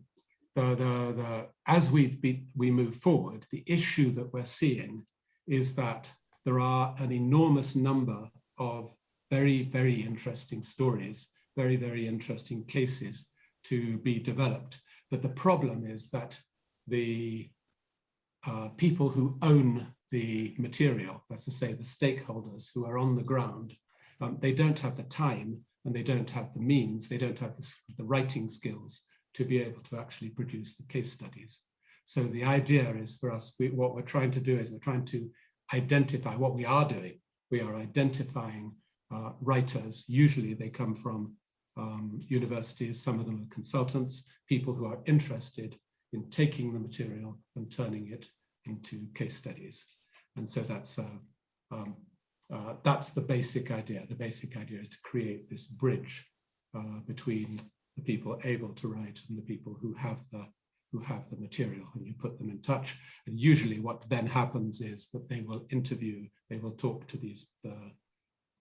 I: as we move forward, the issue that we're seeing is that there are an enormous number of very, very interesting stories, very, very interesting cases to be developed. But the problem is that the people who own the material, that's to say the stakeholders who are on the ground, they don't have the time and they don't have the means, they don't have the writing skills to be able to actually produce the case studies. So the idea is for us, what we're trying to do is we're trying to identify what we are doing. We are identifying writers. Usually they come from universities, some of them are consultants, people who are interested in taking the material and turning it into case studies. And so that's the basic idea. The basic idea is to create this bridge between the people able to write and the people who have the material, and you put them in touch. And usually what then happens is that they will interview, they will talk to these,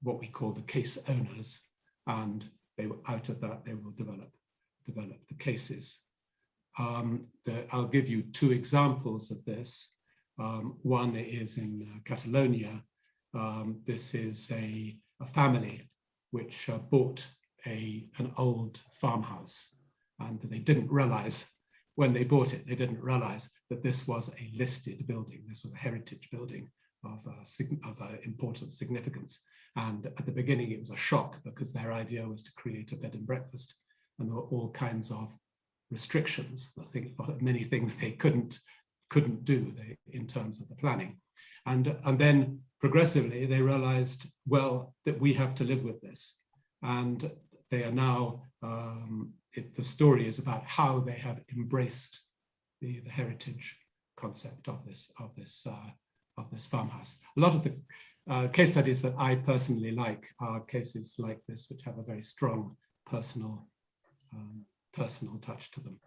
I: what we call the case owners, and out of that they will develop the cases. I'll give you two examples of this. One is in Catalonia. This is a family which bought an old farmhouse, and they didn't realize when they bought it, they didn't realize that this was a listed building. This was a heritage building of important significance. And at the beginning, it was a shock because their idea was to create a bed and breakfast, and there were all kinds of restrictions. I think many things they couldn't do in terms of the planning. And then progressively, they realized, well, that we have to live with this. And they are now, the story is about how they have embraced the heritage concept of this farmhouse. A lot of the case studies that I personally like are cases like this, which have a very strong personal touch to them.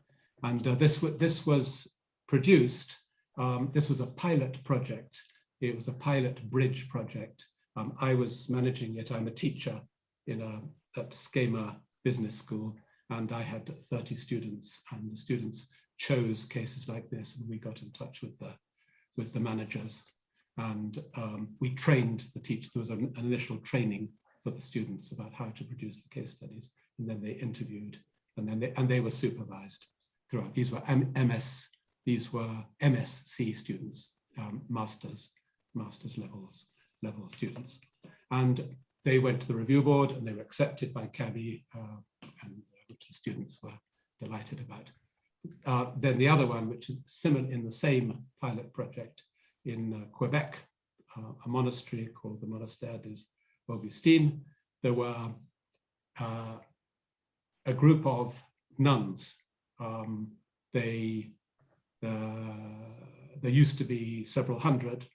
I: And this was produced. This was a pilot project. It was a pilot bridge project. I was managing it. I'm a teacher at Skema Business School, and I had 30 students, and the students chose cases like this, and we got in touch with the managers, and we trained the teachers. There was an initial training for the students about how to produce the case studies, and then they interviewed, and they were supervised throughout. These were MSc students, master's level students, and they went to the review board and they were accepted by CABI, and which the students were delighted about. Then the other one, which is similar in the same pilot project in Quebec, a monastery called the Monastère des Augustines. There were a group of nuns. There used to be several hundred.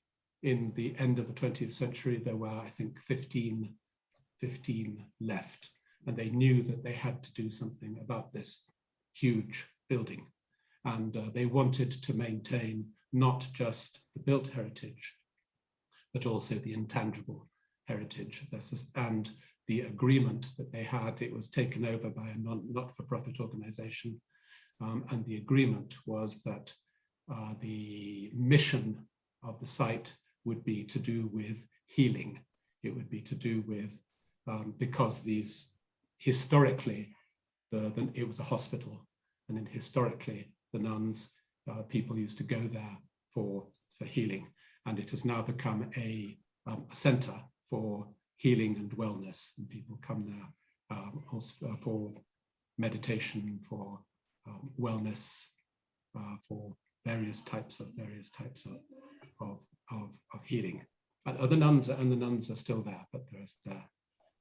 I: In the end of the 20th century, there were, I think, 15 left. and they knew that they had to do something about this huge building. And they wanted to maintain not just the built heritage, but also the intangible heritage. And the agreement that they had, it was taken over by a not-for-profit organization. And the agreement was that the mission of the site would be to do with healing. It would be to do with, because these, historically, it was a hospital, and then historically, the nuns, people used to go there for healing. And it has now become a center for healing and wellness. And people come there also for meditation, for wellness, for various types of healing. And the nuns are still there, but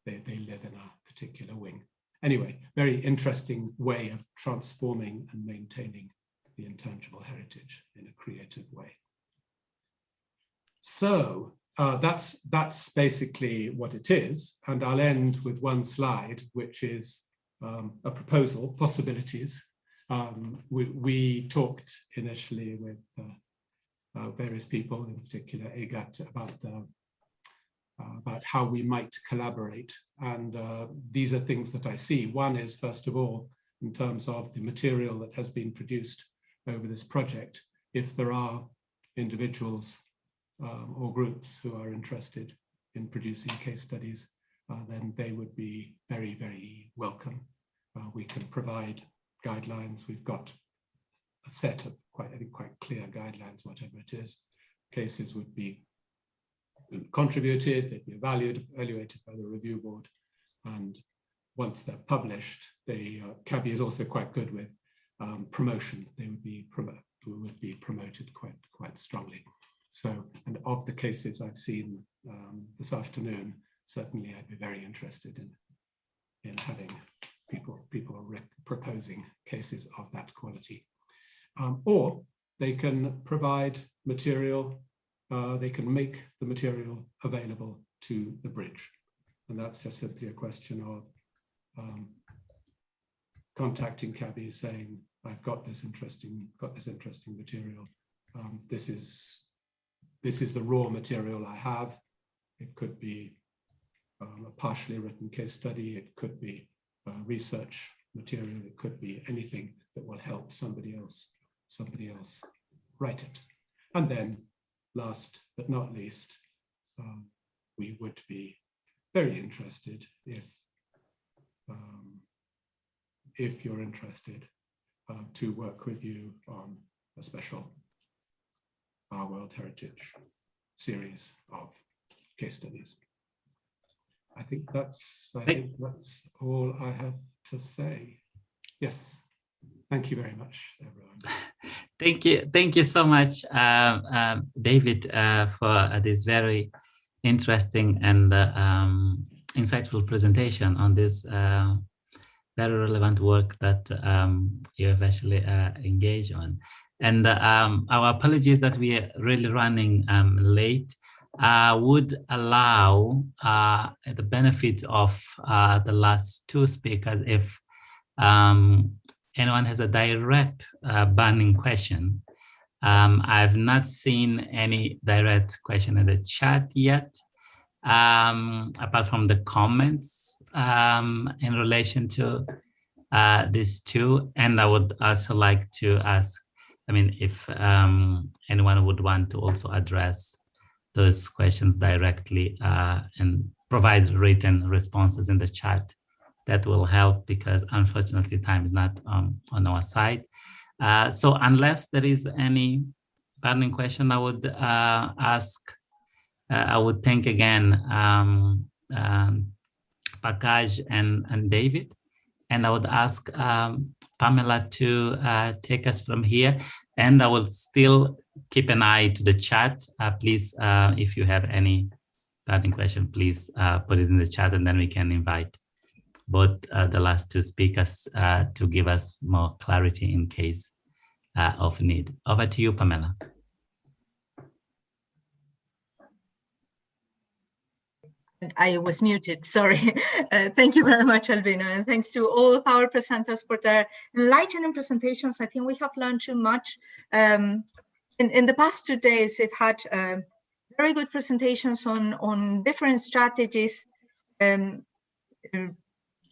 I: they live in a particular wing. Anyway, very interesting way of transforming and maintaining the intangible heritage in a creative way. So that's basically what it is. And I'll end with one slide, which is a proposal, possibilities. We talked initially with various people, in particular EGAT, about how we might collaborate. And these are things that I see. One is, first of all, in terms of the material that has been produced over this project, if there are individuals or groups who are interested in producing case studies, then they would be very, very welcome. We can provide guidelines. We've got a set of quite clear guidelines, whatever it is. Cases would be contributed, they'd be evaluated by the review board, and once they're published, CABI is also quite good with promotion. They would be promoted quite strongly. So, and of the cases I've seen this afternoon, certainly I'd be very interested in having people proposing cases of that quality. Or they can provide material, they can make the material available to the bridge. And that's just simply a question of contacting CABI, saying, I've got this interesting material. This is the raw material I have. It could be a partially written case study. It could be research material. It could be anything that will help somebody else write it. And then, last but not least, we would be very interested if you're interested to work with you on a special Our World Heritage series of case studies. I think that's all I have to say. Yes, thank you very much, everyone.
C: Thank you so much, David, for this very interesting and insightful presentation on this very relevant work that you have actually engaged on. And our apologies that we are really running late. Would allow the benefit of the last two speakers, if anyone has a direct burning question. I've not seen any direct question in the chat yet, apart from the comments in relation to these two. And I would also like to ask, if anyone would want to also address those questions directly and provide written responses in the chat, that will help, because unfortunately time is not on our side. So unless there is any burning question, I would I would thank again Pankaj and David, and I would ask Pamela to take us from here. And I will still keep an eye to the chat. Please, if you have any burning question, please put it in the chat, and then we can invite both the last two speakers to give us more clarity in case of need. Over to you, Pamela.
B: I was muted, sorry. Thank you very much, Albino, and thanks to all of our presenters for their enlightening presentations. I think we have learned too much. In the past 2 days, we've had very good presentations on different strategies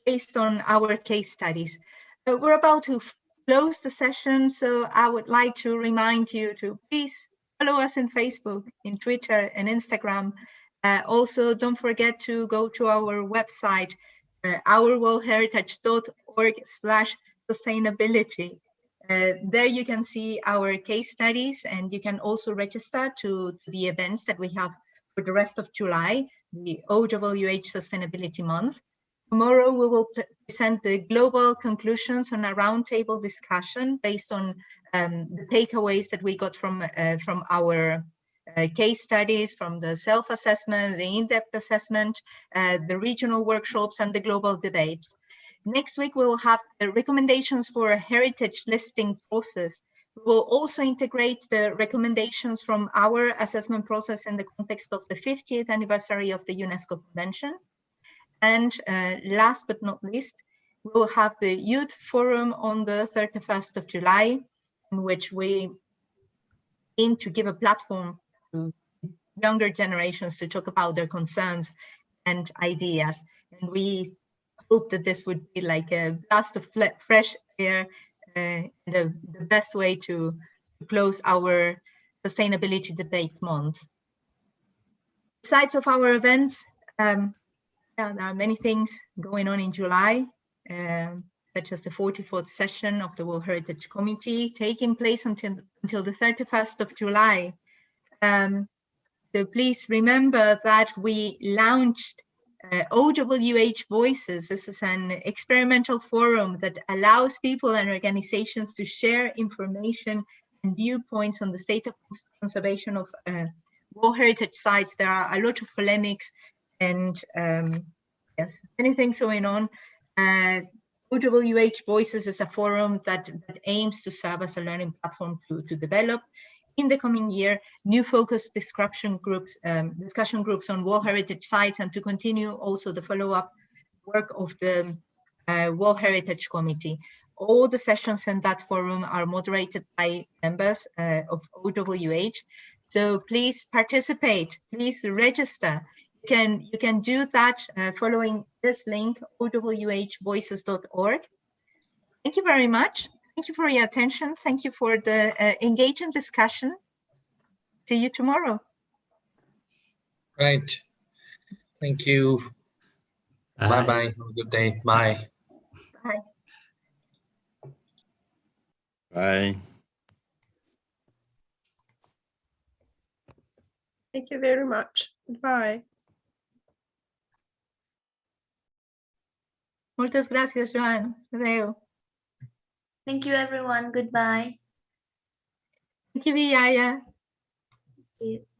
B: based on our case studies. We're about to close the session, so I would like to remind you to please follow us in Facebook, in Twitter, and Instagram. Also, don't forget to go to our website, ourworldheritage.org/sustainability. There you can see our case studies, and you can also register to the events that we have for the rest of July, the OWH Sustainability Month. Tomorrow we will present the global conclusions on a roundtable discussion based on the takeaways that we got from our case studies, from the self-assessment, the in-depth assessment, the regional workshops, and the global debates. Next week, we will have the recommendations for a heritage listing process. We will also integrate the recommendations from our assessment process in the context of the 50th anniversary of the UNESCO Convention. And last but not least, we will have the Youth Forum on the 31st of July, in which we aim to give a platform to younger generations to talk about their concerns and ideas. And we hope that this would be like a blast of fresh air, the best way to close our Sustainability Debate Month. Besides of our events, there are many things going on in July, such as the 44th session of the World Heritage Committee taking place until the 31st of July. So please remember that we launched OWH Voices. This is an experimental forum that allows people and organizations to share information and viewpoints on the state of conservation of World Heritage sites. There are a lot of polemics and yes, many things going on. OWH Voices is a forum that aims to serve as a learning platform to develop in the coming year new focused discussion groups on World Heritage sites, and to continue also the follow-up work of the World Heritage Committee. All the sessions in that forum are moderated by members of OWH. So please participate, please register. You can do that following this link, owhvoices.org. Thank you very much. Thank you for your attention. Thank you for the engaging discussion. See you tomorrow.
J: Right. Thank you. Bye-bye. Have a good day. Bye.
B: Bye.
F: Bye.
D: Thank you very much. Goodbye.
B: Muchas gracias, Joan. Adeu.
E: Thank you, everyone. Goodbye.
B: Thank you, Viaya.
E: Thank you.